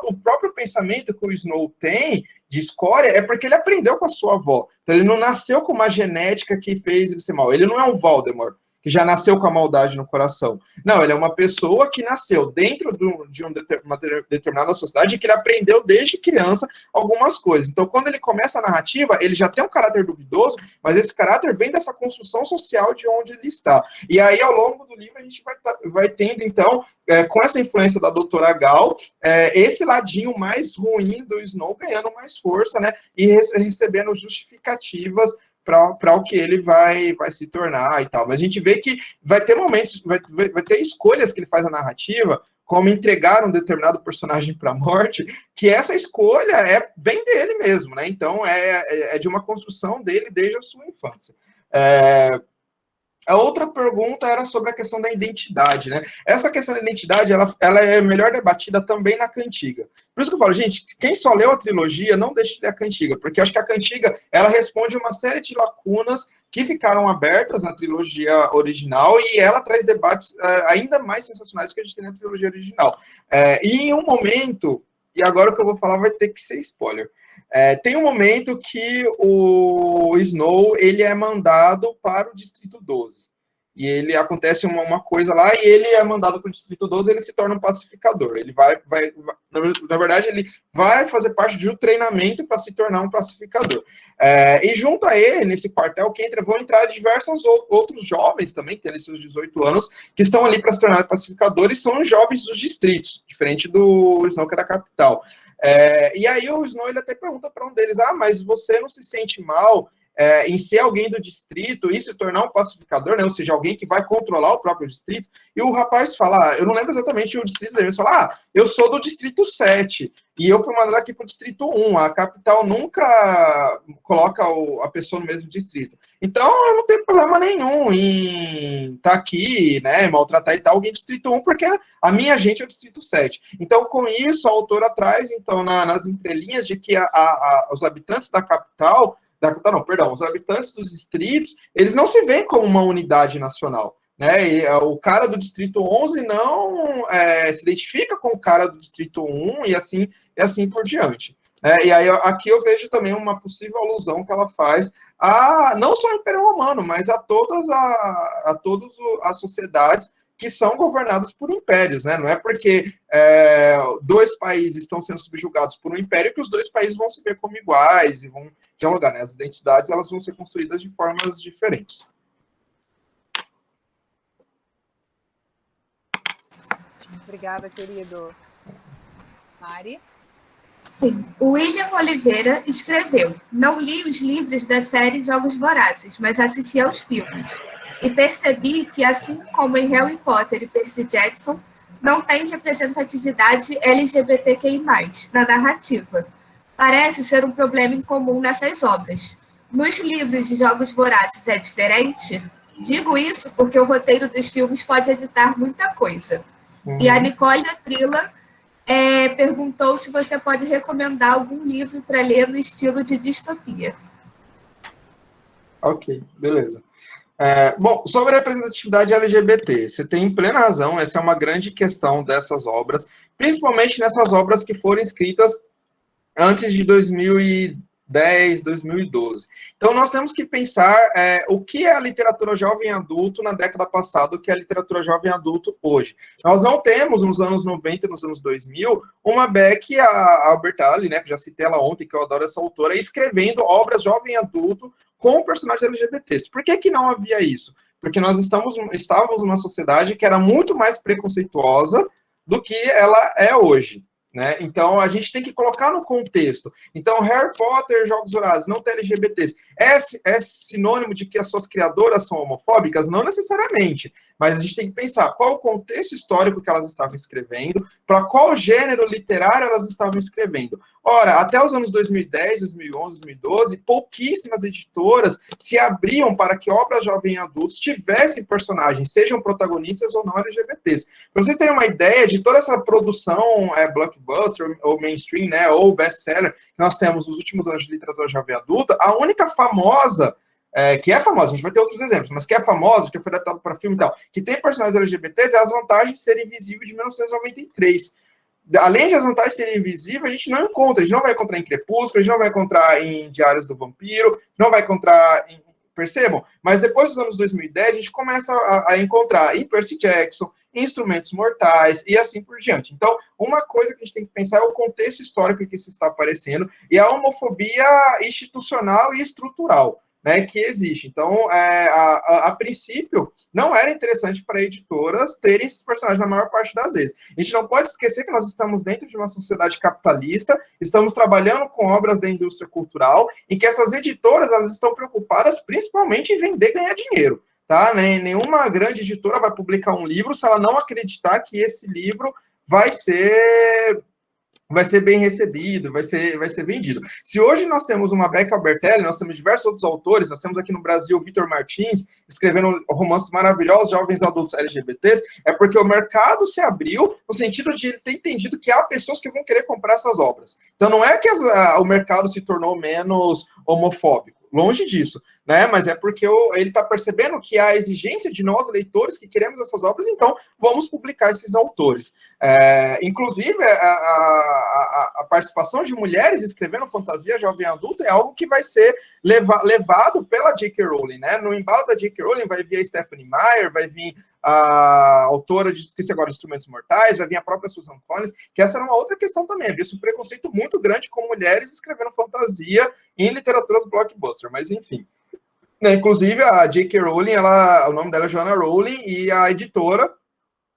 O próprio pensamento que o Snow tem de escória é porque ele aprendeu com a sua avó. Então ele não nasceu com uma genética que fez ele ser mal. Ele não é um Voldemort, que já nasceu com a maldade no coração. Não, ele é uma pessoa que nasceu dentro de uma determinada sociedade, que ele aprendeu desde criança algumas coisas. Então, quando ele começa a narrativa, ele já tem um caráter duvidoso, mas esse caráter vem dessa construção social de onde ele está. E aí, ao longo do livro, a gente vai tendo, então, com essa influência da doutora Gal, esse ladinho mais ruim do Snow ganhando mais força, né, e recebendo justificativas para o que ele vai se tornar e tal. Mas a gente vê que vai ter momentos, vai ter escolhas que ele faz na narrativa, como entregar um determinado personagem para a morte, que essa escolha vem dele mesmo, né? Então, é de uma construção dele desde a sua infância. A outra pergunta era sobre a questão da identidade, né? Essa questão da identidade, ela é melhor debatida também na Cantiga. Por isso que eu falo, gente, quem só leu a trilogia, não deixe de ler a Cantiga, porque eu acho que a Cantiga, ela responde uma série de lacunas que ficaram abertas na trilogia original, e ela traz debates ainda mais sensacionais que a gente tem na trilogia original. E em um momento, e agora o que eu vou falar vai ter que ser spoiler, tem um momento que o Snow ele é mandado para o Distrito 12. E ele acontece uma coisa lá, e ele é mandado para o Distrito 12, ele se torna um pacificador. Ele na verdade, ele vai fazer parte de um treinamento para se tornar um pacificador. E junto a ele, nesse quartel, vão entrar diversos outros jovens também, que têm seus 18 anos, que estão ali para se tornar pacificadores, são jovens dos distritos, diferente do Snow, que é da capital. E aí o Snow ele até pergunta para um deles, mas você não se sente mal em ser alguém do distrito e se tornar um pacificador, né? Ou seja, alguém que vai controlar o próprio distrito? E o rapaz fala, eu não lembro exatamente o distrito dele, mas fala, eu sou do distrito 7, e eu fui mandado aqui para o distrito 1, a capital nunca coloca a pessoa no mesmo distrito. Então, eu não tenho problema nenhum em estar aqui, né, maltratar e tal, alguém do distrito 1, porque a minha gente é o distrito 7. Então, com isso, a autora traz, então, nas entrelinhas de que os habitantes da capital, os habitantes dos distritos, eles não se veem como uma unidade nacional, né? E o cara do distrito 11 não se identifica com o cara do distrito 1 e assim por diante. E aí aqui eu vejo também uma possível alusão que ela faz não só ao Império Romano, mas a todas as sociedades que são governadas por impérios, né? Não é porque dois países estão sendo subjugados por um império que os dois países vão se ver como iguais e vão dialogar, né? As identidades elas vão ser construídas de formas diferentes. Obrigada, querido. Mari? Sim. O William Oliveira escreveu: não li os livros da série Jogos Vorazes, mas assisti aos filmes. E percebi que, assim como em Harry Potter e Percy Jackson, não tem representatividade LGBTQI+, na narrativa. Parece ser um problema incomum nessas obras. Nos livros de Jogos Vorazes é diferente? Digo isso porque o roteiro dos filmes pode editar muita coisa. E a Nicole Trilla perguntou se você pode recomendar algum livro para ler no estilo de distopia. Ok, beleza. Bom, sobre a representatividade LGBT, você tem plena razão, essa é uma grande questão dessas obras, principalmente nessas obras que foram escritas antes de 2010, 2012. Então, nós temos que pensar o que é a literatura jovem adulto na década passada, o que é a literatura jovem adulto hoje. Nós não temos, nos anos 90 e nos anos 2000, uma Beck, a Albertalli, né, que já citei ela ontem, que eu adoro essa autora, escrevendo obras jovem adulto com personagens LGBTs. Por que não havia isso? Porque nós estávamos numa sociedade que era muito mais preconceituosa do que ela é hoje. Né? Então, a gente tem que colocar no contexto. Então, Harry Potter, Jogos Vorazes, não tem LGBTs. É sinônimo de que as suas criadoras são homofóbicas? Não necessariamente. Mas a gente tem que pensar qual o contexto histórico que elas estavam escrevendo, para qual gênero literário elas estavam escrevendo. Ora, até os anos 2010, 2011, 2012, pouquíssimas editoras se abriam para que obras jovem adultos tivessem personagens, sejam protagonistas ou não LGBTs. Para vocês terem uma ideia de toda essa produção blockbuster ou mainstream, né, ou best-seller que nós temos nos últimos anos de literatura jovem adulta, a única famosa, que é famosa, a gente vai ter outros exemplos, mas que é famosa, que foi adaptada para filme e tal, que tem personagens LGBTs, é As Vantagens de Ser Invisível, de 1993. Além de As Vantagens de Ser Invisível, a gente não encontra, a gente não vai encontrar em Crepúsculo, a gente não vai encontrar em Diários do Vampiro, não vai encontrar em... Percebam? Mas depois dos anos 2010, a gente começa a encontrar em Percy Jackson, em Instrumentos Mortais e assim por diante. Então, uma coisa que a gente tem que pensar é o contexto histórico que isso está aparecendo e a homofobia institucional e estrutural, né, que existe. Então, a princípio, não era interessante para editoras terem esses personagens na maior parte das vezes. A gente não pode esquecer que nós estamos dentro de uma sociedade capitalista, estamos trabalhando com obras da indústria cultural, em que essas editoras elas estão preocupadas principalmente em vender e ganhar dinheiro. Tá? Nenhuma grande editora vai publicar um livro se ela não acreditar que esse livro vai ser bem recebido, vai ser vendido. Se hoje nós temos uma Beck Albertalli, nós temos diversos outros autores, nós temos aqui no Brasil o Vitor Martins, escrevendo romances maravilhosos, jovens adultos LGBTs, é porque o mercado se abriu no sentido de ele ter entendido que há pessoas que vão querer comprar essas obras. Então não é que o mercado se tornou menos homofóbico, longe disso, né? Mas é porque ele está percebendo que há a exigência de nós, leitores, que queremos essas obras, então vamos publicar esses autores. Inclusive, a participação de mulheres escrevendo fantasia jovem adulto é algo que vai ser levado pela J.K. Rowling, né? No embalo da J.K. Rowling vai vir a Stephanie Meyer, vai vir a autora de, esqueci agora, Instrumentos Mortais, vai vir a própria Susan Collins, que essa era uma outra questão também, havia um preconceito muito grande com mulheres escrevendo fantasia em literaturas blockbuster, mas enfim. Inclusive, a J.K. Rowling, o nome dela é Joanna Rowling, e a editora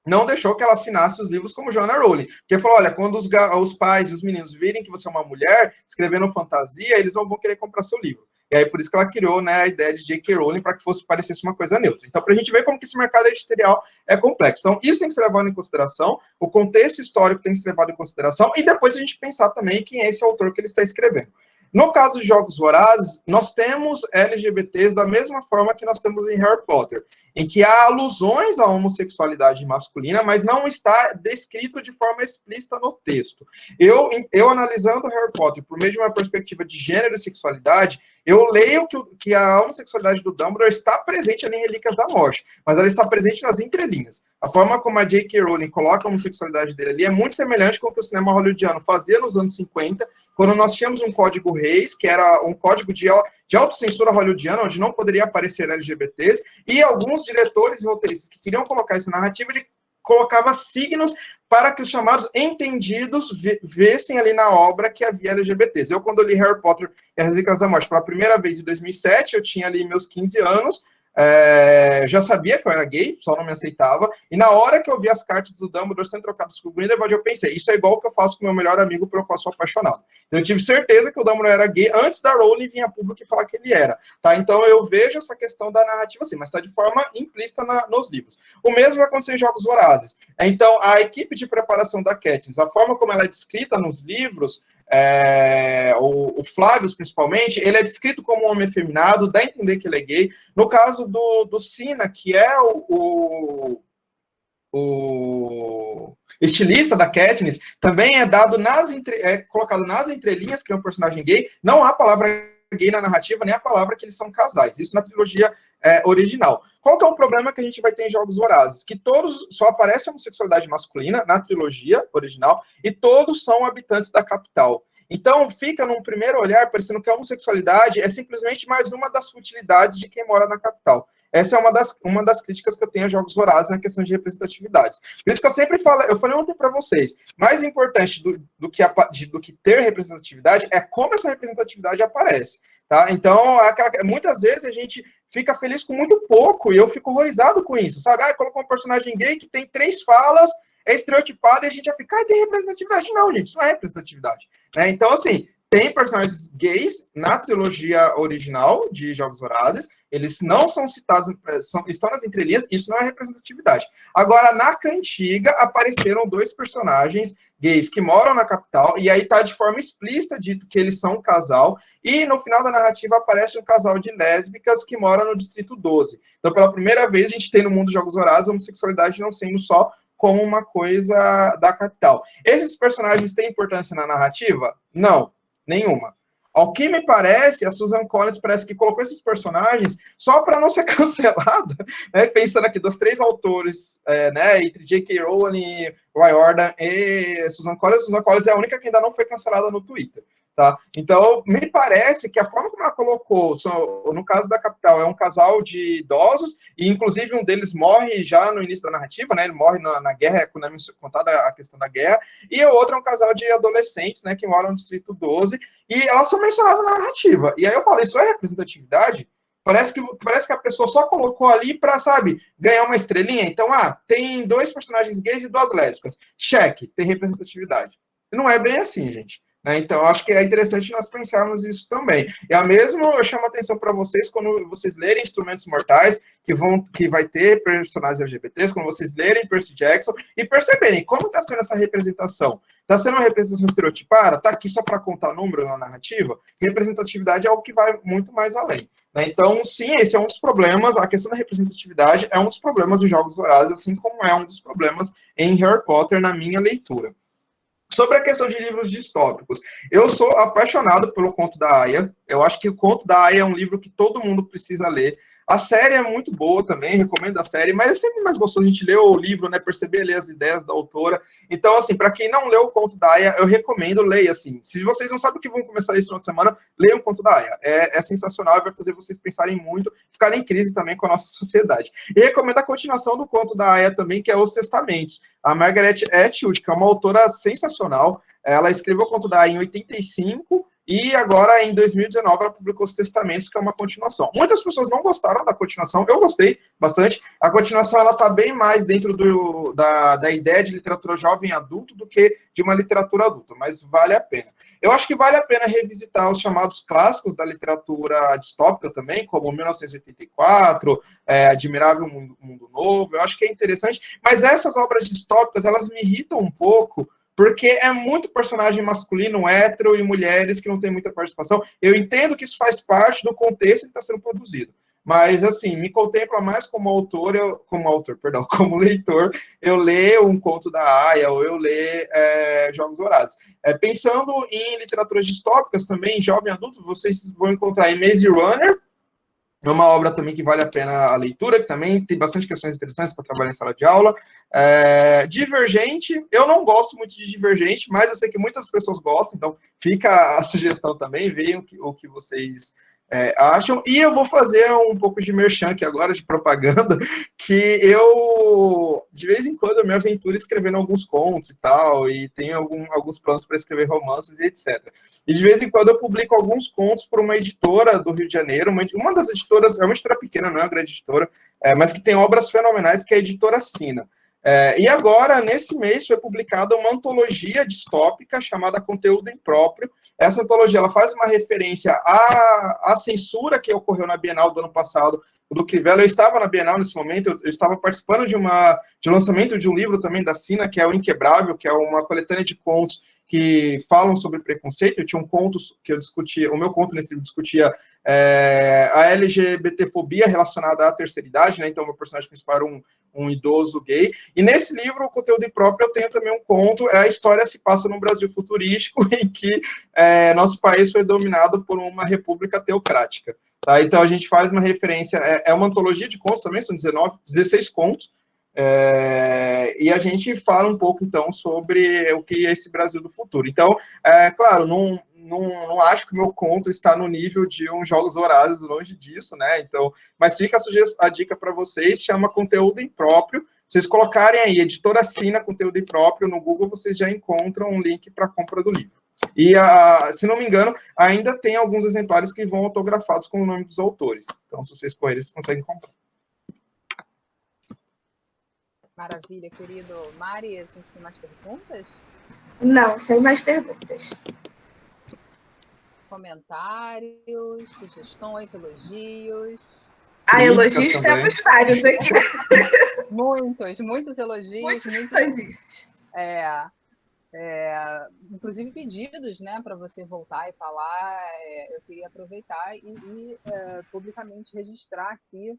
não deixou que ela assinasse os livros como Joanna Rowling. Porque falou, olha, quando os pais e os meninos virem que você é uma mulher escrevendo fantasia, eles não vão querer comprar seu livro. E aí, por isso que ela criou, né, a ideia de J.K. Rowling para que parecesse uma coisa neutra. Então, para a gente ver como que esse mercado editorial é complexo. Então, isso tem que ser levado em consideração, o contexto histórico tem que ser levado em consideração, e depois a gente pensar também quem é esse autor que ele está escrevendo. No caso de Jogos Vorazes, nós temos LGBTs da mesma forma que nós temos em Harry Potter, em que há alusões à homossexualidade masculina, mas não está descrito de forma explícita no texto. Eu analisando Harry Potter por meio de uma perspectiva de gênero e sexualidade, eu leio que a homossexualidade do Dumbledore está presente ali em Relíquias da Morte, mas ela está presente nas entrelinhas. A forma como a J.K. Rowling coloca a homossexualidade dele ali é muito semelhante com o que o cinema hollywoodiano fazia nos anos 50, quando nós tínhamos um código Reis, que era um código de autocensura hollywoodiana, onde não poderia aparecer LGBTs, e alguns diretores e roteiristas que queriam colocar essa narrativa, ele colocava signos para que os chamados entendidos vissem ali na obra que havia LGBTs. Eu, quando li Harry Potter e as Relíquias da Morte pela primeira vez em 2007, eu tinha ali meus 15 anos, já sabia que eu era gay, só não me aceitava, e na hora que eu vi as cartas do Dumbledore sendo trocadas com o Grindelwald, eu pensei, isso é igual o que eu faço com o meu melhor amigo pelo qual sou apaixonado. Então eu tive certeza que o Dumbledore era gay antes da Rowling vir a público e falar que ele era, tá? Então eu vejo essa questão da narrativa assim, mas está de forma implícita nos livros. O mesmo vai acontecer em Jogos Vorazes. Então a equipe de preparação da Katniss, a forma como ela é descrita nos livros, o Flávio, principalmente, ele é descrito como um homem efeminado, dá a entender que ele é gay. No caso do Sina, que é o estilista da Katniss, também é dado colocado nas entrelinhas que é um personagem gay. Não há palavra gay na narrativa, nem a palavra que eles são casais. Isso na trilogia original. Qual que é o problema que a gente vai ter em Jogos Vorazes? Que todos só aparece a homossexualidade masculina na trilogia original e todos são habitantes da capital. Então, fica num primeiro olhar parecendo que a homossexualidade é simplesmente mais uma das futilidades de quem mora na capital. Essa é uma das críticas que eu tenho a Jogos Vorazes na questão de representatividades. Por isso que eu sempre falo, eu falei ontem para vocês, mais importante do que ter representatividade é como essa representatividade aparece. Tá? Então, muitas vezes a gente fica feliz com muito pouco e eu fico horrorizado com isso, sabe? Colocou um personagem gay que tem 3 falas, é estereotipado e a gente já fica, tem representatividade. Não, gente, isso não é representatividade. Né? Então, assim, tem personagens gays na trilogia original de Jogos Vorazes, eles não são citados, estão nas entrelinhas, isso não é representatividade. Agora, na cantiga, apareceram 2 personagens gays que moram na capital, e aí tá de forma explícita dito que eles são um casal, e no final da narrativa aparece um casal de lésbicas que mora no Distrito 12. Então, pela primeira vez, a gente tem no mundo dos Jogos Vorazes a homossexualidade não sendo só como uma coisa da capital. Esses personagens têm importância na narrativa? Não, nenhuma. Ao que me parece, a Susan Collins parece que colocou esses personagens só para não ser cancelada, né? Pensando aqui dos 3 autores, né? Entre J.K. Rowling, Riordan e Susan Collins é a única que ainda não foi cancelada no Twitter. Tá? Então, me parece que a forma como ela colocou, no caso da capital, é um casal de idosos, e inclusive um deles morre já no início da narrativa, né? Ele morre na guerra, quando é contada a questão da guerra, e o outro é um casal de adolescentes, né, que moram no Distrito 12, e elas são mencionadas na narrativa. E aí eu falo, isso é representatividade? Parece que a pessoa só colocou ali para, sabe, ganhar uma estrelinha. Então, tem 2 personagens gays e 2 lésbicas. Cheque, tem representatividade. Não é bem assim, gente. Então, acho que é interessante nós pensarmos isso também. E mesmo eu chamo a atenção para vocês quando vocês lerem Instrumentos Mortais, que vai ter personagens LGBTs, quando vocês lerem Percy Jackson e perceberem como está sendo essa representação. Está sendo uma representação estereotipada? Está aqui só para contar número na narrativa? Representatividade é algo que vai muito mais além. Então, sim, esse é um dos problemas, a questão da representatividade é um dos problemas dos Jogos Vorazes, assim como é um dos problemas em Harry Potter na minha leitura. Sobre a questão de livros distópicos, eu sou apaixonado pelo Conto da Aia. Eu acho que o Conto da Aia é um livro que todo mundo precisa ler. A série é muito boa também, recomendo a série, mas é sempre mais gostoso a gente ler o livro, né, perceber, ler as ideias da autora. Então, assim, para quem não leu o Conto da Aia, eu recomendo, leia, assim. Se vocês não sabem o que vão começar esse final de semana, leiam o Conto da Aia. É sensacional, vai fazer vocês pensarem muito, ficarem em crise também com a nossa sociedade. E recomendo a continuação do Conto da Aia também, que é Os Testamentos. A Margaret Atwood, que é uma autora sensacional, ela escreveu o Conto da Aia em 85, e agora, em 2019, ela publicou Os Testamentos, que é uma continuação. Muitas pessoas não gostaram da continuação, eu gostei bastante. A continuação, ela está bem mais dentro da ideia de literatura jovem adulto do que de uma literatura adulta, mas vale a pena. Eu acho que vale a pena revisitar os chamados clássicos da literatura distópica também, como 1984, Admirável Mundo Novo, eu acho que é interessante, mas essas obras distópicas, elas me irritam um pouco, porque é muito personagem masculino, hétero e mulheres que não tem muita participação. Eu entendo que isso faz parte do contexto que está sendo produzido. Mas, assim, me contempla mais como como leitor, eu leio um Conto da Aia, ou eu leio Jogos Vorazes. Pensando em literaturas distópicas também, jovem adulto, vocês vão encontrar em Maze Runner, é uma obra também que vale a pena a leitura, que também tem bastante questões interessantes para trabalhar em sala de aula. Divergente, eu não gosto muito de Divergente, mas eu sei que muitas pessoas gostam, então fica a sugestão também, vejam o que vocês acham. E eu vou fazer um pouco de merchan aqui agora, de propaganda, que eu, de vez em quando, eu me aventuro escrevendo alguns contos e tal, e tenho alguns planos para escrever romances e etc. E de vez em quando eu publico alguns contos por uma editora do Rio de Janeiro, uma das editoras, é uma editora pequena, não é uma grande editora, mas que tem obras fenomenais, que é a editora Sina. E agora, nesse mês, foi publicada uma antologia distópica chamada Conteúdo Impróprio. Essa antologia ela faz uma referência à censura que ocorreu na Bienal do ano passado, do Crivella. Eu estava na Bienal nesse momento, eu estava participando de lançamento de um livro também da Sina, que é o Inquebrável, que é uma coletânea de contos que falam sobre preconceito. Eu tinha um conto que eu discutia, o meu conto nesse livro discutia a LGBTfobia relacionada à terceira idade, né? Então, meu personagem principal era um idoso gay. E nesse livro, o conteúdo próprio, eu tenho também um conto, a história se passa num Brasil futurístico, em que nosso país foi dominado por uma república teocrática. Tá? Então, a gente faz uma referência, é uma antologia de contos também, são 16 contos, e a gente fala um pouco, então, sobre o que é esse Brasil do futuro. Então, claro, não acho que o meu conto está no nível de um Jogos Vorazes, longe disso, né? Então, mas fica a dica para vocês, chama Conteúdo Impróprio. Vocês colocarem aí, editora Sina, Conteúdo Impróprio, no Google, vocês já encontram um link para a compra do livro. E, se não me engano, ainda tem alguns exemplares que vão autografados com o nome dos autores. Então, se vocês correrem, vocês conseguem comprar. Maravilha, querido. Mari, a gente tem mais perguntas? Não, sem mais perguntas. Comentários, sugestões, elogios? Elogios temos vários aqui. Muitos elogios. Muitos elogios. Inclusive pedidos, né, para você voltar e falar. Eu queria aproveitar e publicamente registrar aqui,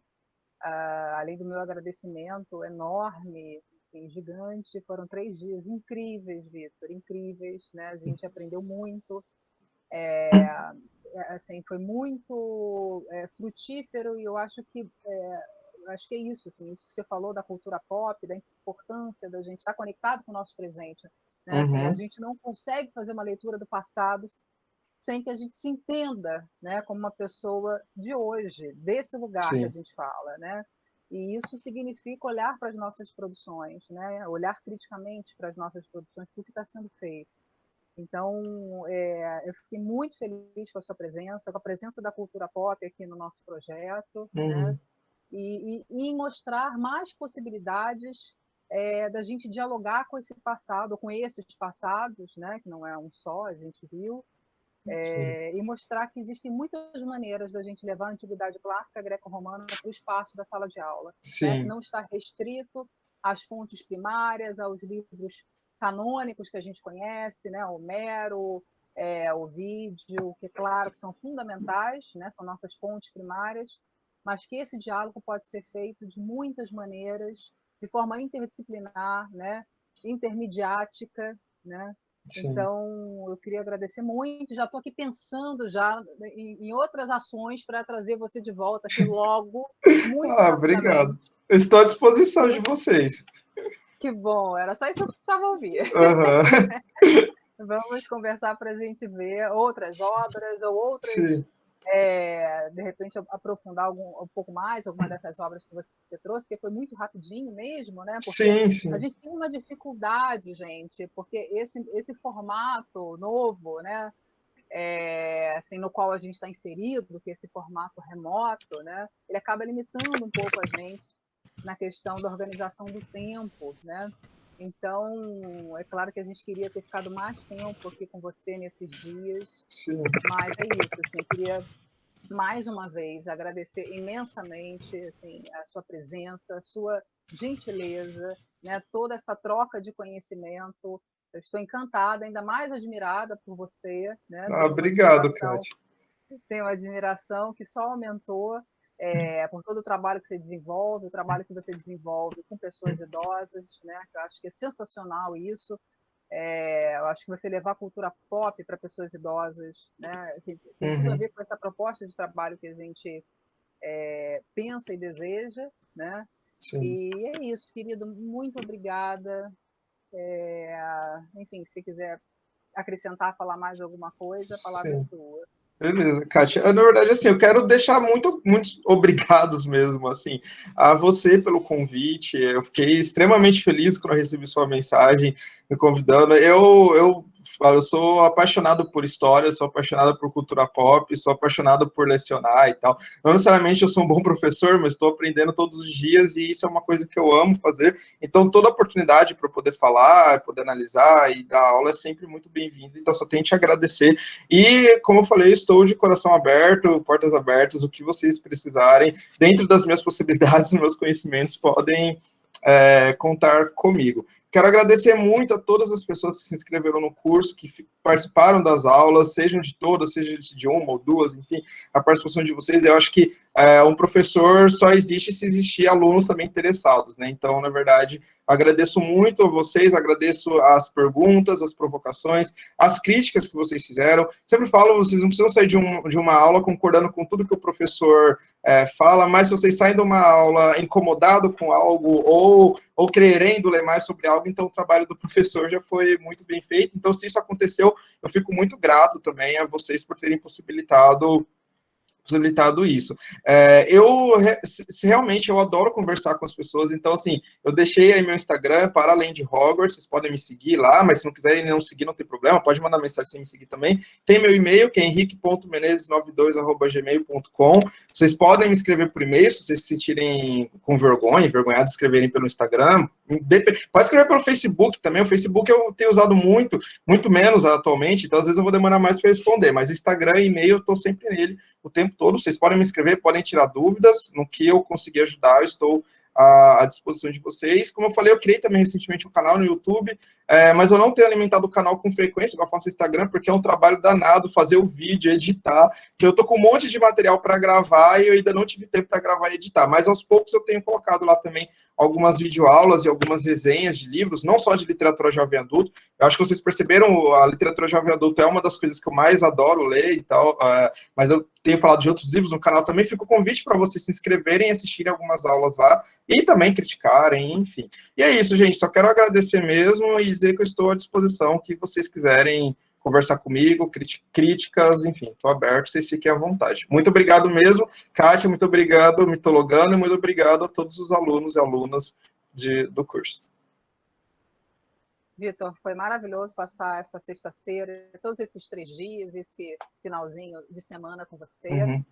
além do meu agradecimento enorme, assim, gigante. Foram 3 dias incríveis, Vitor, incríveis, né? A gente aprendeu muito. Assim, foi muito frutífero, e eu acho que é isso, assim, isso que você falou da cultura pop, da importância da gente estar conectado com o nosso presente, né? Assim, a gente não consegue fazer uma leitura do passado sem que a gente se entenda, né, como uma pessoa de hoje, desse lugar que a gente fala, né? E isso significa olhar para as nossas produções, né? Olhar criticamente para as nossas produções, tudo que está sendo feito. Então, eu fiquei muito feliz com a sua presença, com a presença da cultura pop aqui no nosso projeto, né? E em mostrar mais possibilidades da gente dialogar com esse passado, com esses passados, né? Que não é um só, a gente viu, e mostrar que existem muitas maneiras da gente levar a antiguidade clássica greco-romana para o espaço da sala de aula, né? Que não está restrito às fontes primárias, aos livros canônicos que a gente conhece, né? Homero, Ovídio, que, claro, que são fundamentais, né? São nossas fontes primárias, mas que esse diálogo pode ser feito de muitas maneiras, de forma interdisciplinar, né? Intermediática, né? Então, eu queria agradecer muito. Já estou aqui pensando já em outras ações para trazer você de volta aqui logo, muito rapidamente. Obrigado. Eu estou à disposição de vocês. Que bom, era só isso que eu precisava ouvir. Vamos conversar para a gente ver outras obras ou outras, de repente, aprofundar um pouco mais alguma dessas obras que você trouxe, que foi muito rapidinho mesmo, né? Porque a gente tem uma dificuldade, gente, porque esse formato novo, né? Assim, no qual a gente está inserido, que é esse formato remoto, né? Ele acaba limitando um pouco a gente na questão da organização do tempo, né? Então, é claro que a gente queria ter ficado mais tempo aqui com você nesses dias, mas é isso, assim, eu queria mais uma vez agradecer imensamente, assim, a sua presença, a sua gentileza, né? Toda essa troca de conhecimento. Eu estou encantada, ainda mais admirada por você, né? Obrigado, Kátia. Tenho uma admiração que só aumentou por todo o trabalho que você desenvolve, o trabalho que você desenvolve com pessoas idosas, né? Eu acho que é sensacional isso. Eu acho que você levar a cultura pop para pessoas idosas, né? Assim, tem tudo a ver com essa proposta de trabalho que a gente pensa e deseja, né? E é isso, querido. Muito obrigada. Enfim, se quiser acrescentar, falar mais de alguma coisa, a palavra é sua. Beleza, Kátia. Na verdade, assim, eu quero deixar muitos obrigados mesmo, assim, a você pelo convite. Eu fiquei extremamente feliz quando eu recebi sua mensagem me convidando. Eu sou apaixonado por história, sou apaixonado por cultura pop, sou apaixonado por lecionar e tal. Não necessariamente eu sou um bom professor, mas estou aprendendo todos os dias e isso é uma coisa que eu amo fazer. Então, toda oportunidade para eu poder falar, poder analisar e dar aula é sempre muito bem-vinda. Então, só tenho que te agradecer. E, como eu falei, estou de coração aberto, portas abertas, o que vocês precisarem. Dentro das minhas possibilidades, meus conhecimentos podem contar comigo. Quero agradecer muito a todas as pessoas que se inscreveram no curso, que participaram das aulas, sejam de todas, seja de uma ou duas, enfim, a participação de vocês. Eu acho que um professor só existe se existir alunos também interessados, né? Então, na verdade, agradeço muito a vocês, agradeço as perguntas, as provocações, as críticas que vocês fizeram. Sempre falo, vocês não precisam sair de uma aula concordando com tudo que o professor fala, mas se vocês saem de uma aula incomodado com algo ou querendo ler mais sobre algo, então o trabalho do professor já foi muito bem feito. Então, se isso aconteceu, eu fico muito grato também a vocês por terem possibilitado isso. Realmente, eu adoro conversar com as pessoas, então, assim, eu deixei aí meu Instagram, para além de Hogwarts, vocês podem me seguir lá, mas se não quiserem não seguir, não tem problema, pode mandar mensagem sem me seguir também. Tem meu e-mail, que é henrique.menezes92@gmail.com. Vocês podem me escrever por e-mail, se vocês se sentirem com vergonha, envergonhados de escreverem pelo Instagram. Pode escrever pelo Facebook também, o Facebook eu tenho usado muito menos atualmente, então às vezes eu vou demorar mais para responder, mas Instagram e e-mail eu estou sempre nele o tempo todo. Vocês podem me escrever, podem tirar dúvidas, no que eu conseguir ajudar, eu estou à disposição de vocês. Como eu falei, eu criei também recentemente um canal no YouTube, mas eu não tenho alimentado o canal com frequência, igual eu faço no Instagram, porque é um trabalho danado fazer o vídeo, editar, que eu tô com um monte de material para gravar e eu ainda não tive tempo para gravar e editar, mas aos poucos eu tenho colocado lá também algumas videoaulas e algumas resenhas de livros, não só de literatura jovem adulto. Eu acho que vocês perceberam, a literatura jovem adulto é uma das coisas que eu mais adoro ler e tal, mas eu tenho falado de outros livros no canal também. Fica o convite para vocês se inscreverem e assistirem algumas aulas lá, e também criticarem, enfim. E é isso, gente, só quero agradecer mesmo e dizer que eu estou à disposição, que vocês quiserem conversar comigo, críticas, enfim, estou aberto, vocês fiquem à vontade. Muito obrigado mesmo, Kátia, muito obrigado, Mitologando, e muito obrigado a todos os alunos e alunas do curso. Vitor, foi maravilhoso passar essa sexta-feira, todos esses 3 dias, esse finalzinho de semana com você.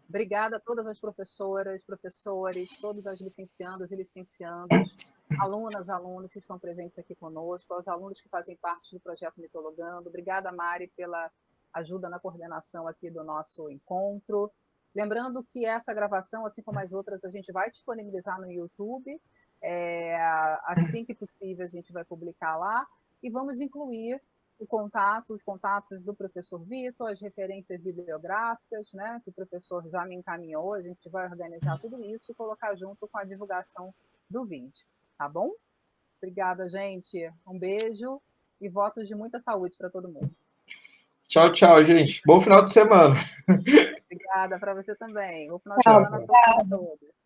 Obrigada a todas as professoras, professores, todas as licenciandas e licenciandos, alunos que estão presentes aqui conosco, aos alunos que fazem parte do projeto Mitologando. Obrigada, Mari, pela ajuda na coordenação aqui do nosso encontro. Lembrando que essa gravação, assim como as outras, a gente vai disponibilizar no YouTube. Assim que possível, a gente vai publicar lá. E vamos incluir os contatos do professor Vitor, as referências bibliográficas, né, que o professor já me encaminhou. A gente vai organizar tudo isso e colocar junto com a divulgação do vídeo, tá bom? Obrigada, gente. Um beijo e votos de muita saúde para todo mundo. Tchau, tchau, gente. Bom final de semana. Obrigada para você também. Bom final de semana a todos.